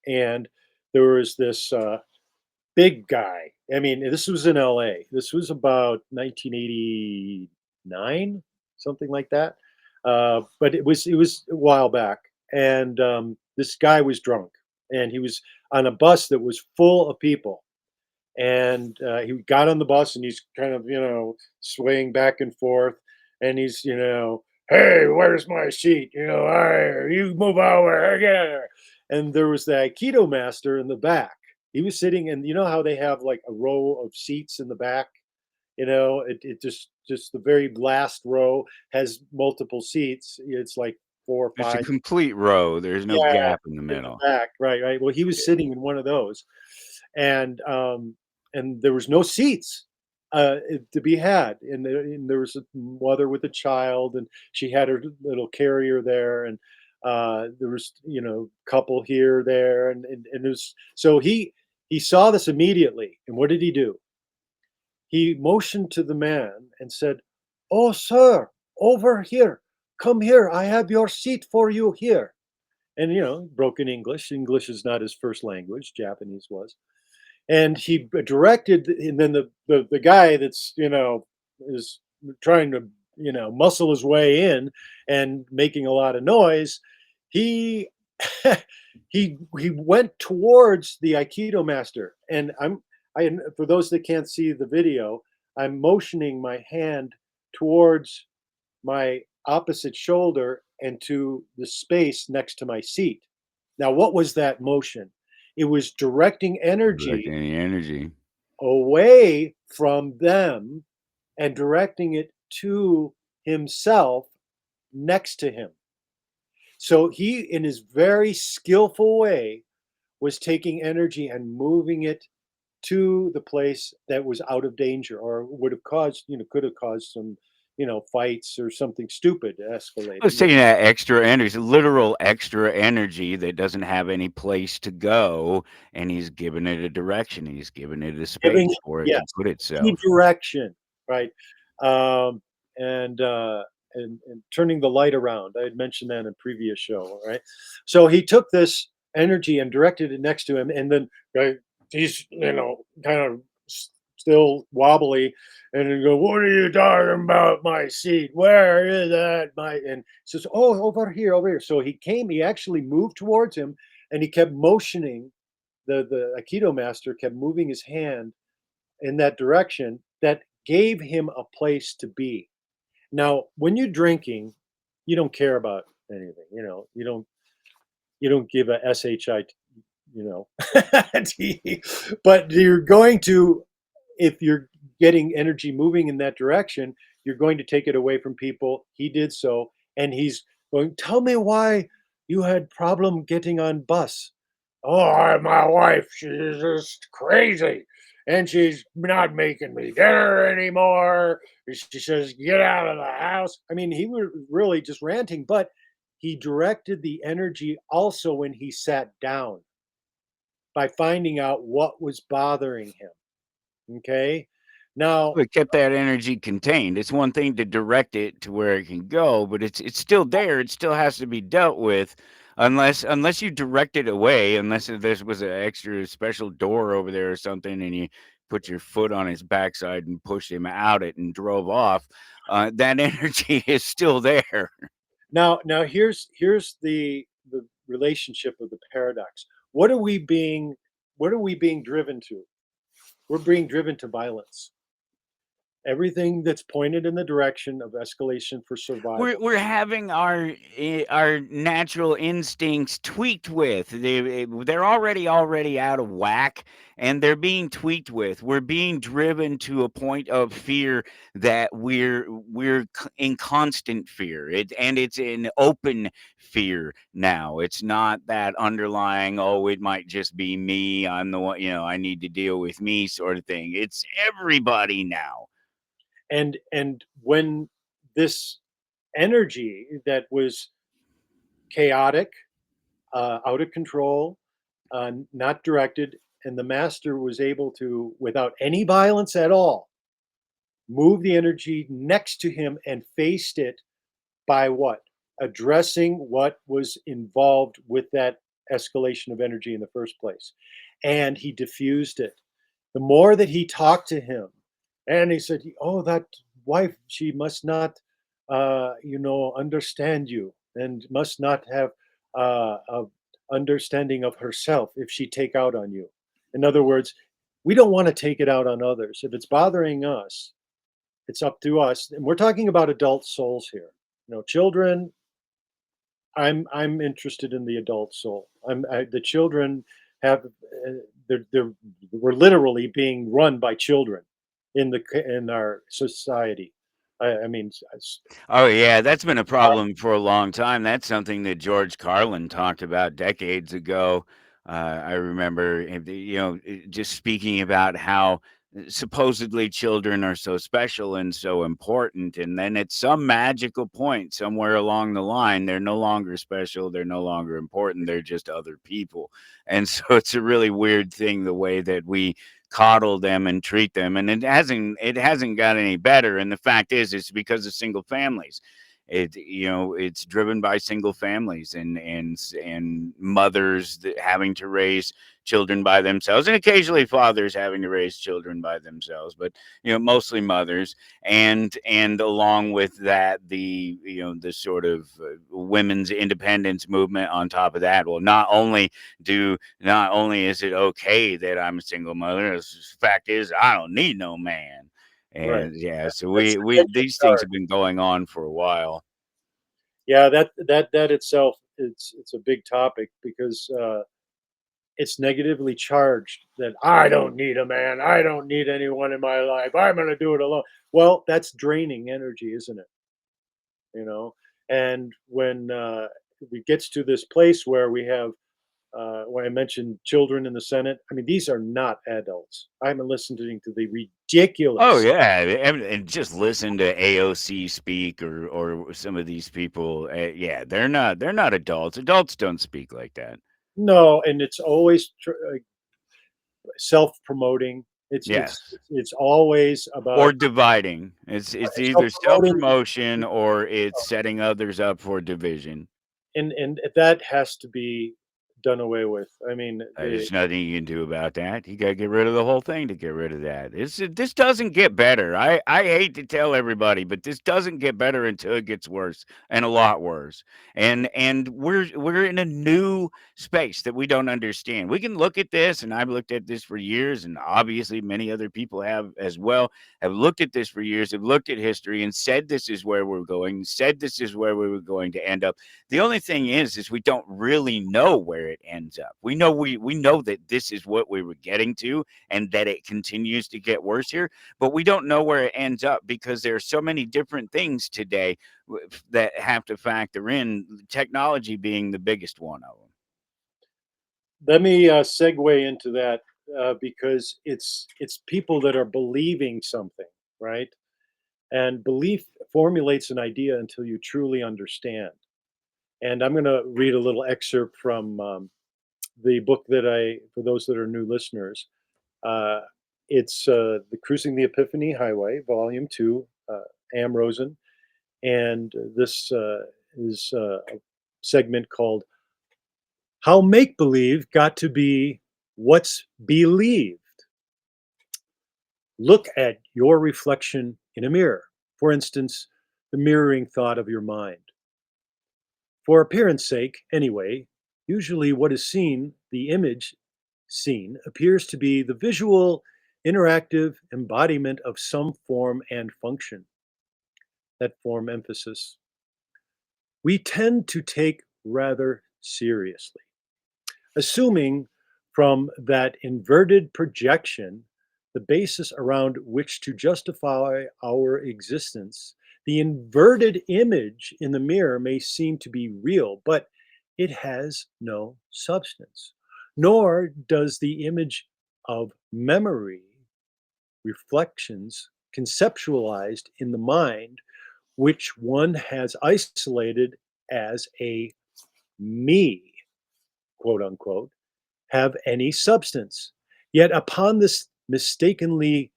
E: and there was this big guy. I mean, this was in LA. This was about 1989, something like that. But it was a while back, and this guy was drunk, and he was on a bus that was full of people. And he got on the bus, and he's kind of, swaying back and forth, and he's, hey, where's my seat? Hey, you move over here. And there was the Aikido master in the back. He was sitting, and you know how they have like a row of seats in the back? It just the very last row has multiple seats. It's like four or
A: It's a
E: five.
A: complete row. There's no
E: Yeah,
A: gap in the
E: in the
A: middle.
E: back, right. Well, he was sitting in one of those, and there was no seats to be had, and there was a mother with a child, and she had her little carrier there, and there was couple here, there, and it was so he saw this immediately, and what did he do? He motioned to the man and said, "Oh, sir, over here, come here. I have your seat for you here." And broken English. English is not his first language. Japanese was. And he directed, and then the guy that's is trying to muscle his way in and making a lot of noise. He he went towards the Aikido master, and I for those that can't see the video, I'm motioning my hand towards my opposite shoulder and to the space next to my seat. Now, what was that motion? It was directing
A: Direct
E: energy
A: any energy.
E: away from them and directing it to himself next to him. So he, in his very skillful way, was taking energy and moving it to the place that was out of danger or would have caused, could have caused some, fights or something stupid escalating.
A: It's taking that extra energy, literal extra energy that doesn't have any place to go, and he's giving it a direction. He's giving it a
E: Giving,
A: space for it
E: yes,
A: to put itself.
E: redirection, right? Um, and, uh, and turning the light around. I had mentioned that in a previous show, right? So he took this energy and directed it next to him, and then he's kind of still wobbly, and he go, "What are you talking about? My seat? Where is that? My?" And he says, "Oh, over here, over here." So he came. He actually moved towards him, and he kept motioning. The Aikido master kept moving his hand in that direction. That gave him a place to be. Now, when you're drinking, you don't care about anything. You don't give a shit you know. But you're going to, if you're getting energy moving in that direction, you're going to take it away from people. He did so, and he's going, tell me why you had problem getting on bus. Oh, my wife, she's just crazy. And she's not making me dinner anymore. She says, get out of the house. I mean, he was really just ranting, but he directed the energy also when he sat down by finding out what was bothering him. Okay. Now,
A: It kept that energy contained. It's one thing to direct it to where it can go, but it's still there. It still has to be dealt with, unless you direct it away. Unless there was an extra special door over there or something, and you put your foot on his backside and pushed him out it and drove off. That energy is still there.
E: now here's the relationship of the paradox. What are we being driven to? We're being driven to violence. Everything that's pointed in the direction of escalation for survival.
A: We're having our natural instincts tweaked with. They're already out of whack, and they're being tweaked with. We're being driven to a point of fear that in constant fear. It's an open fear now. It's not that underlying, oh, it might just be me. I'm the one, I need to deal with me sort of thing. It's everybody now.
E: And when this energy that was chaotic, out of control, not directed, and the master was able to, without any violence at all, move the energy next to him and faced it by what? Addressing what was involved with that escalation of energy in the first place. And he diffused it. The more that he talked to him, and he said, oh, that wife, she must not, understand you and must not have a understanding of herself if she take out on you. In other words, we don't want to take it out on others. If it's bothering us, it's up to us. And we're talking about adult souls here. Children, I'm interested in the adult soul. The children have we're literally being run by children in our society. I mean,
A: Oh yeah, that's been a problem for a long time. That's something that George Carlin talked about decades ago. I remember, just speaking about how supposedly children are so special and so important, and then at some magical point somewhere along the line, they're no longer special, they're no longer important, they're just other people. And so it's a really weird thing the way that we coddle them and treat them, and it hasn't got any better. And the fact is, it's because of single families. It's driven by single families and mothers having to raise children by themselves, and occasionally fathers having to raise children by themselves, but mostly mothers. And along with that, the sort of women's independence movement on top of that. Well, not only is it okay that I'm a single mother, the fact is I don't need no man.
E: right.
A: And yeah, so
E: That's
A: we
E: the
A: these things
E: start.
A: have been going on for a while.
E: Yeah, that itself, it's a big topic because it's negatively charged that I don't need a man, I don't need anyone in my life, I'm going to do it alone. Well, that's draining energy, isn't it? You know, and when it gets to this place where we have, when I mentioned children in the Senate, I mean, these are not adults. I'm listening to the
A: Oh
E: ridiculous.
A: yeah, and just listen to AOC speak or some of these people. Yeah, they're not adults. Adults don't speak like that.
E: No, and it's always self-promoting. It's it's
A: Yes,
E: it's always about
A: or dividing. It's either self
E: self-promoting,
A: promotion or it's setting others up for division.
E: and that has to be done away with. I mean,
A: There's nothing you can do about that. You gotta get rid of the whole thing to get rid of that. This doesn't get better. I hate to tell everybody, but this doesn't get better until it gets worse, and a lot worse. And we're in a new space that we don't understand. We can look at this, and I've looked at this for years, and obviously many other people have as well, have looked at this for years, have looked at history and said this is where we're going, said this is where we were going to end up. The only thing is we don't really know where it ends up. We know that this is what we were getting to and that it continues to get worse here, but we don't know where it ends up because there are so many different things today that have to factor in, technology being the biggest one of them.
E: Let me segue into that because it's people that are believing something, right? And belief formulates an idea until you truly understand. And I'm going to read a little excerpt from the book for those that are new listeners, uh, it's the Cruising the Epiphany Highway, Volume 2, Am Rosen. And this is a segment called How Make Believe Got to Be What's Believed. Look at your reflection in a mirror. For instance, the mirroring thought of your mind. For appearance sake, anyway, usually what is seen, the image seen, appears to be the visual, interactive embodiment of some form and function. That form emphasis. We tend to take rather seriously, assuming from that inverted projection the basis around which to justify our existence. The inverted image in the mirror may seem to be real, but it has no substance, nor does the image of memory reflections conceptualized in the mind, which one has isolated as a me, quote unquote, have any substance. Yet upon this mistakenly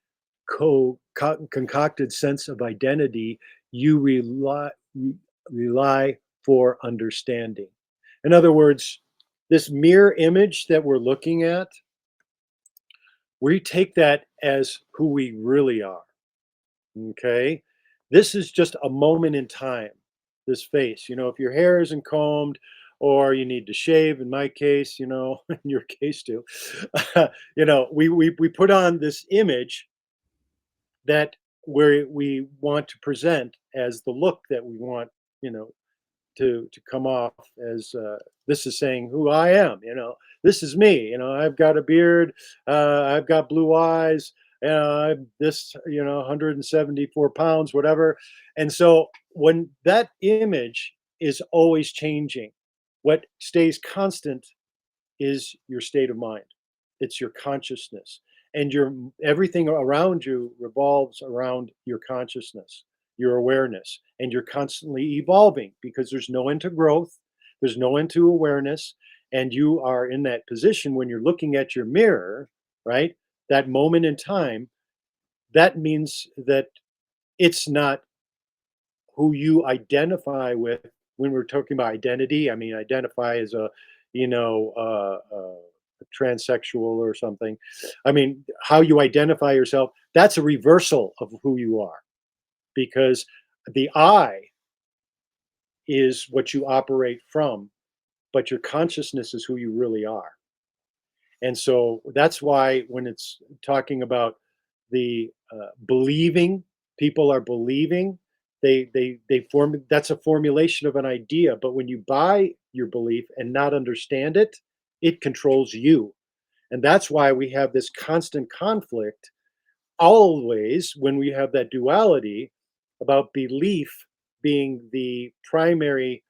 E: concocted sense of identity, you rely for understanding. In other words, this mirror image that we're looking at, we take that as who we really are. Okay? This is just a moment in time, this face. If your hair isn't combed or you need to shave, in my case, in your case too, we put on this image that we want to present as the look that we want, to come off as this is saying who I am. This is me. I've got a beard, I've got blue eyes, I'm this, 174 pounds, whatever. And so when that image is always changing, what stays constant is your state of mind. It's your consciousness, and your everything around you revolves around your consciousness, your awareness, and you're constantly evolving because there's no end to growth, there's no end to awareness, and you are in that position when you're looking at your mirror, right? That moment in time, that means that it's not who you identify with. When we're talking about identity, I mean, identify as a, transsexual or something. I mean, how you identify yourself, that's a reversal of who you are, because the I is what you operate from, but your consciousness is who you really are. And so that's why when it's talking about the believing, people are believing, they form, that's a formulation of an idea. But when you buy your belief and not understand it, it controls you. And that's why we have this constant conflict always when we have that duality about belief being the primary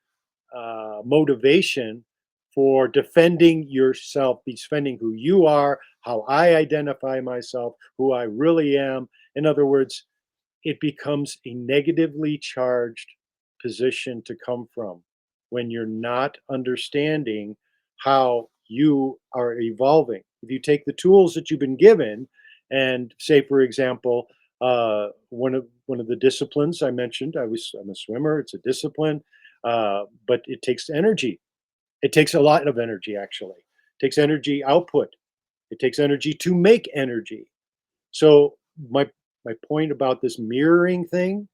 E: motivation for defending yourself, defending who you are, how I identify myself, who I really am. In other words, it becomes a negatively charged position to come from when you're not understanding how you are evolving. If you take the tools that you've been given and say, for example, one of the disciplines I mentioned, I'm a swimmer. It's a discipline, but it takes energy. It takes a lot of energy, actually. It takes energy output. It takes energy to make energy. So my point about this mirroring thing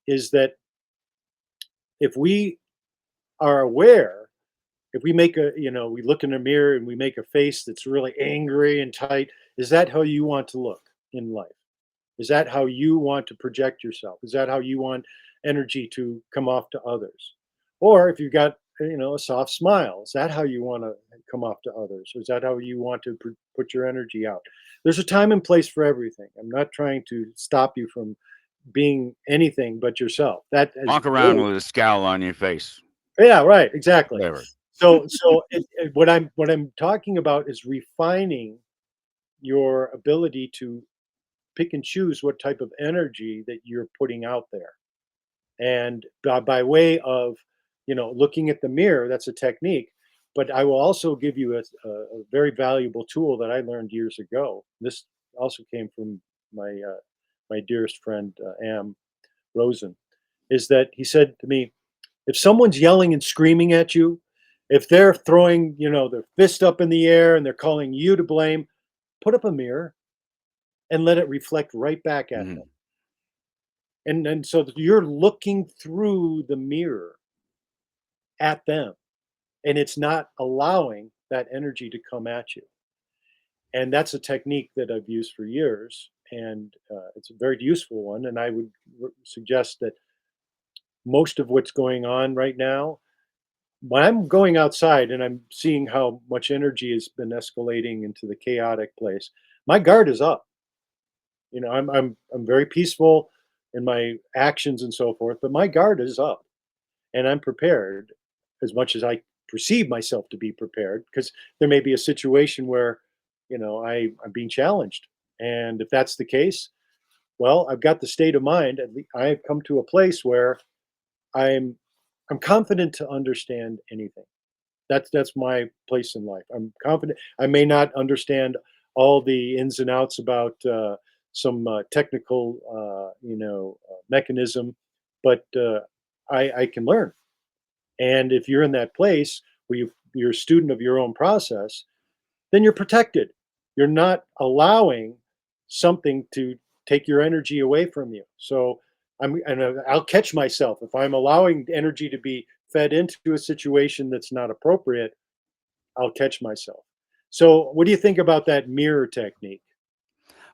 E: is that if we are aware, if we make we look in a mirror and we make a face that's really angry and tight, is that how you want to look in life? Is that how you want to project yourself? Is that how you want energy to come off to others? Or if you've got a soft smile? Is that how you want to come off to others? Or is that how you want to put your energy out? There's a time and place for everything. I'm not trying to stop you from being anything but yourself. That is
A: Walk around
E: really,
A: with a scowl on your face.
E: yeah, right, exactly.
A: Whatever.
E: What I'm talking about is refining your ability to pick and choose what type of energy that you're putting out there. And by way of, looking at the mirror, that's a technique. But I will also give you a very valuable tool that I learned years ago. This also came from my dearest friend, Am Rosen, is that he said to me, if someone's yelling and screaming at you, if they're throwing, their fist up in the air and they're calling you to blame, put up a mirror and let it reflect right back at them.
A: Mhm.
E: And so that you're looking through the mirror at them, and it's not allowing that energy to come at you. And that's a technique that I've used for years, and it's a very useful one. And I would suggest that most of what's going on right now, when I'm going outside and I'm seeing how much energy has been escalating into the chaotic place, my guard is up. I'm very peaceful in my actions and so forth, but my guard is up, and I'm prepared as much as I perceive myself to be prepared, because there may be a situation where, I'm being challenged. And if that's the case, well, I've got the state of mind. I've come to a place where I'm I'm confident to understand anything. That's my place in life. I'm confident. I may not understand all the ins and outs about some technical, mechanism, but I can learn. And if you're in that place where you're a student of your own process, then you're protected. You're not allowing something to take your energy away from you. So I'll catch myself if I'm allowing energy to be fed into a situation that's not appropriate. I'll catch myself. So, what do you think about that mirror technique?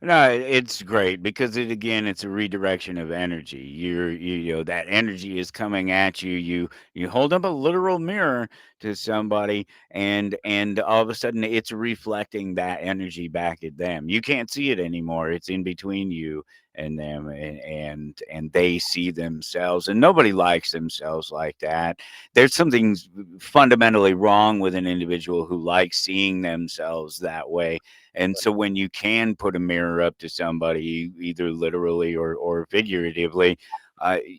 A: No, it's great because it's a redirection of energy. That energy is coming at you. You hold up a literal mirror to somebody, and all of a sudden it's reflecting that energy back at them. You can't see it anymore. It's in between you and them, and they see themselves, and nobody likes themselves like that. There's something fundamentally wrong with an individual who likes seeing themselves that way. And so when you can put a mirror up to somebody, either literally or figuratively,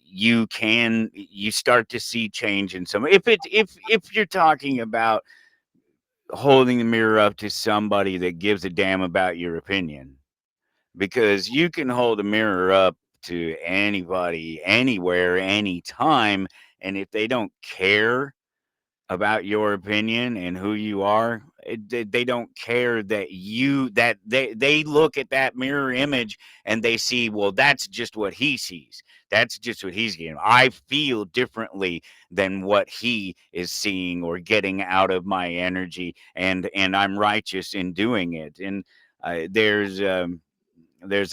A: you start to see change in some. If you're talking about holding the mirror up to somebody that gives a damn about your opinion, because you can hold a mirror up to anybody, anywhere, anytime, and if they don't care about your opinion and who you are, they don't care that they look at that mirror image and they see, well, that's just what he sees, that's just what he's getting. I feel differently than what he is seeing or getting out of my energy, and I'm righteous in doing it. And there's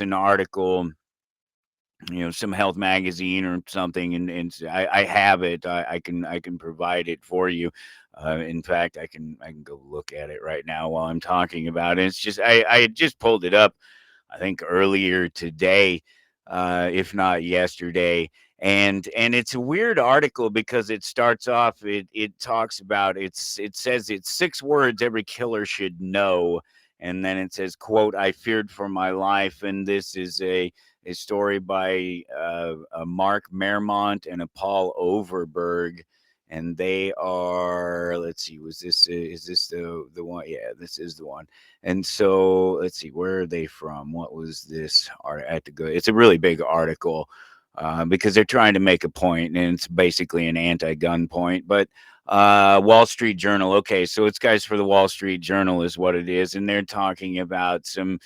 A: an article, some health magazine or something, and I have it. I can provide it for you. In fact, I can go look at it right now while I'm talking about it. It's just I had just pulled it up, I think earlier today, if not yesterday. And it's a weird article because it starts off, it talks about, it says it's 6 words every killer should know, and then it says, quote, "I feared for my life." And this is a story by Mark Mermont and a Paul Overberg, and they are, let's see, is this the one? Yeah, this is the one. And so let's see, where are they from? What was this? I had to go. It's a really big article because they're trying to make a point, and it's basically an anti-gun point. But Wall Street Journal. Okay, so it's guys for the Wall Street Journal is what it is, and they're talking about some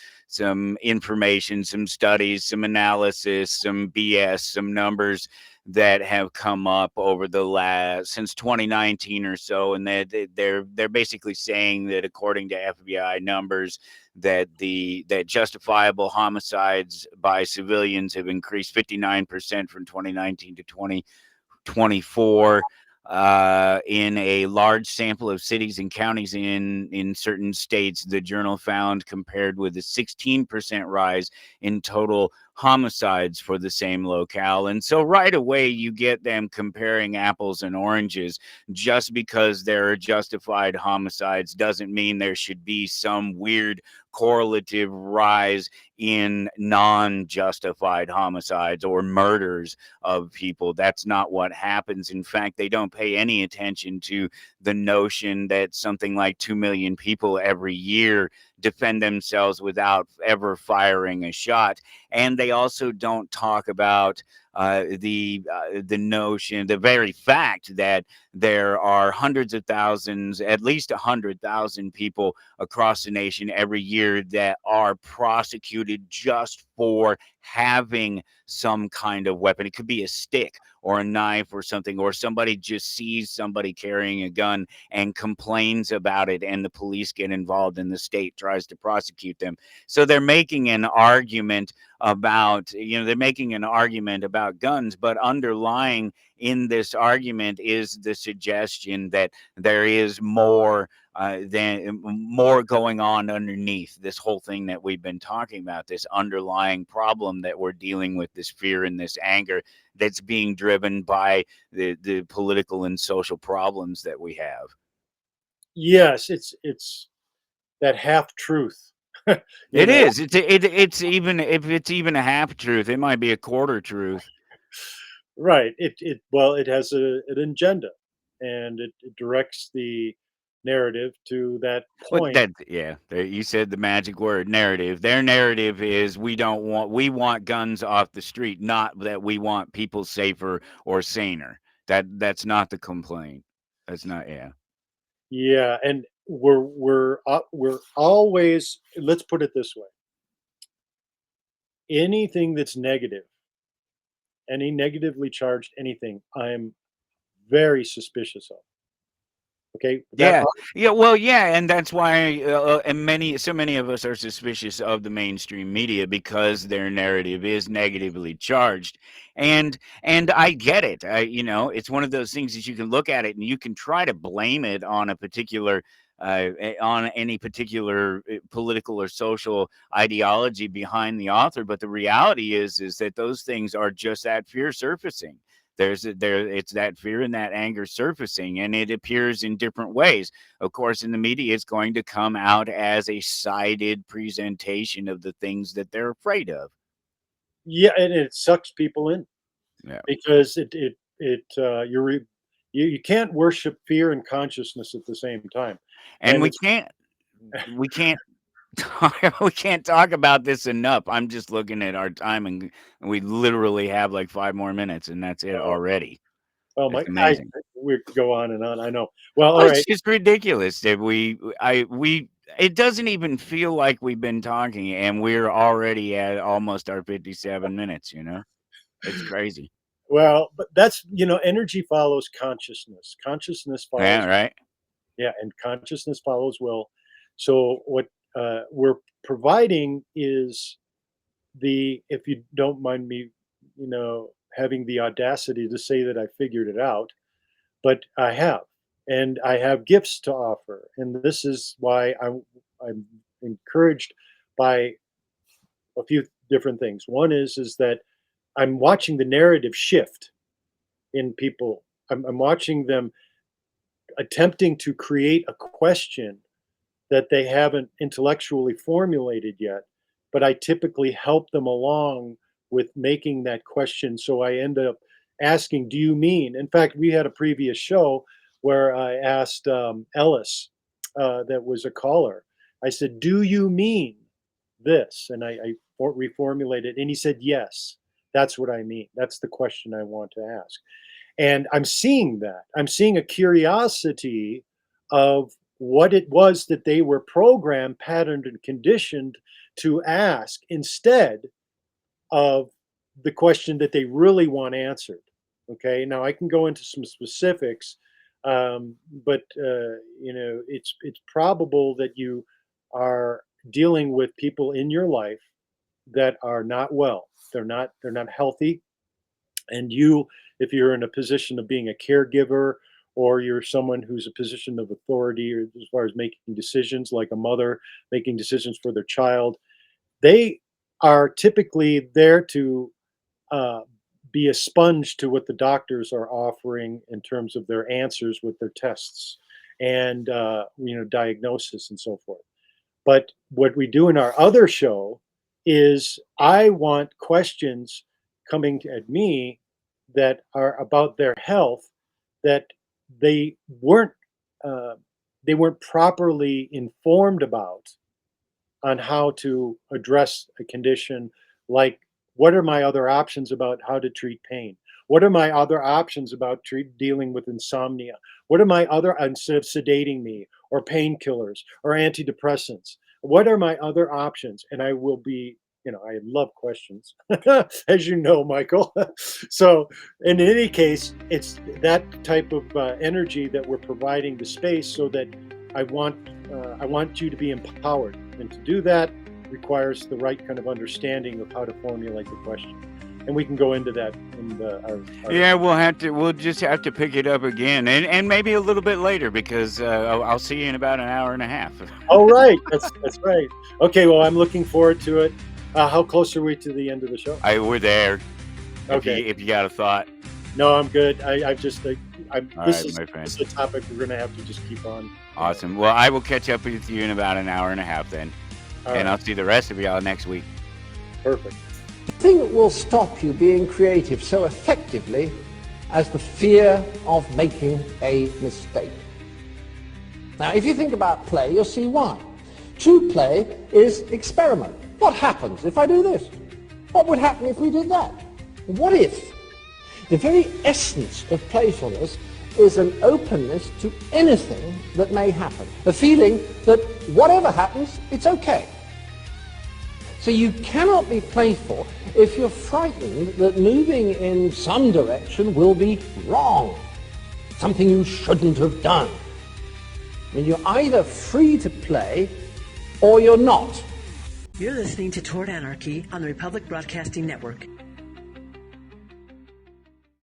A: information, some studies, some analysis, some BS, some numbers that have come up over the last since 2019 or so, and they're basically saying that according to FBI numbers, that justifiable homicides by civilians have increased 59% from 2019 to 2024. in a large sample of cities and counties in certain states, the journal found, compared with a 16% rise in total homicides for the same locale. And so right away you get them comparing apples and oranges. Just because there are justified homicides doesn't mean there should be some weird correlative rise in non-justified homicides or murders of people. That's not what happens. In fact, they don't pay any attention to the notion that something like 2 million people every year defend themselves without ever firing a shot. And they also don't talk about the notion, the very fact that there are hundreds of thousands, at least 100,000 people across the nation every year that are prosecuted just for having some kind of weapon. It could be a stick or a knife or something, or somebody just sees somebody carrying a gun and complains about it, and the police get involved and the state tries to prosecute them. So they're making an argument about, they're making an argument about guns, but underlying in this argument is the suggestion that there is more going on underneath this whole thing that we've been talking about, this underlying problem that we're dealing with, this fear and this anger that's being driven by the political and social problems that we have.
E: Yes, it's that half truth.
A: It is. It's even, if it's even a half truth, it might be a quarter truth.
E: Right. It has an agenda, and it directs the narrative to that
A: But
E: point.
A: that, yeah, you said the magic word, narrative. Their narrative is we want guns off the street, not that we want people safer or saner. That's not the complaint. That's not, yeah.
E: Yeah, and we're always, let's put it this way. Anything that's negative, any negatively charged anything, I'm very suspicious of. Okay?
A: Yeah, yeah, well, yeah, and that's why, and so many of us are suspicious of the mainstream media because their narrative is negatively charged, and I get it. It's one of those things that you can look at it and you can try to blame it on a particular, on any particular political or social ideology behind the author, but the reality is that those things are just that fear surfacing. It's that fear and that anger surfacing, and it appears in different ways. Of course, in the media, it's going to come out as a sided presentation of the things that they're afraid of.
E: Yeah, and it sucks people in
A: Yeah,
E: because you can't worship fear and consciousness at the same time,
A: and
E: and
A: we
E: it's
A: can't we can't talk about this enough. I'm just looking at our time, and we literally have like 5 more minutes, and that's it
E: oh,
A: already.
E: oh
A: It's
E: my,
A: amazing.
E: we could go on and on. I know. Well,
A: Well,
E: all
A: it's
E: right.
A: just ridiculous that it doesn't even feel like we've been talking, and we're already at almost our 57 minutes, It's crazy.
E: Well, but that's, energy follows consciousness. Consciousness
A: Yeah,
E: follows,
A: right?
E: yeah, and consciousness follows will. So what we're providing is if you don't mind me, having the audacity to say that I figured it out, but I have, and I have gifts to offer, and this is why I'm encouraged by a few different things. One is that I'm watching the narrative shift in people. I'm watching them attempting to create a question that they haven't intellectually formulated yet, but I typically help them along with making that question. So I end up asking, "Do you mean?" In fact, we had a previous show where I asked Ellis, that was a caller. I said, "Do you mean this?" And I reformulated, and he said, "Yes, that's what I mean. That's the question I want to ask." And I'm seeing that. I'm seeing a curiosity of what it was that they were programmed, patterned, and conditioned to ask instead of the question that they really want answered. Okay, now I can go into some specifics, but it's probable that you are dealing with people in your life that are not well. They're not healthy, and you, if you're in a position of being a caregiver or you're someone who's a position of authority or as far as making decisions, like a mother making decisions for their child, they are typically there to uh, be a sponge to what the doctors are offering in terms of their answers with their tests and diagnosis and so forth. But what we do in our other show is I want questions coming at me that are about their health that they weren't uh, they weren't properly informed about on how to address a condition, like what are my other options about how to treat pain? What are my other options about dealing with insomnia? What are my other, instead of sedating me or painkillers or antidepressants? What are my other options? And I will be, I love questions, as you know, Michael. So, in any case, it's that type of energy that we're providing the space, so that I want you to be empowered, and to do that requires the right kind of understanding of how to formulate the question. And we can go into that in our
A: Yeah, we'll just have to pick it up again, and maybe a little bit later, because I'll see you in about an hour and a half.
E: Oh, right. That's right. Okay, well, I'm looking forward to it. How close are we to the end of the show?
A: We're there.
E: Okay.
A: If you got a thought.
E: No, I'm good. This is a topic we're going to have to just keep on.
A: Awesome. Well, I will catch up with you in about an hour and a half then. And I'll see the rest of y'all next week.
E: Perfect.
F: The thing that will stop you being creative so effectively as the fear of making a mistake. Now, if you think about play, you'll see why. True play is experiment. What happens if I do this? What would happen if we did that? What if? The very essence of playfulness is an openness to anything that may happen. A feeling that whatever happens, it's okay. So you cannot be playful if you're frightened that moving in some direction will be wrong, something you shouldn't have done. I mean, you're either free to play or you're not.
C: You're listening to Toward Anarchy on the Republic Broadcasting Network.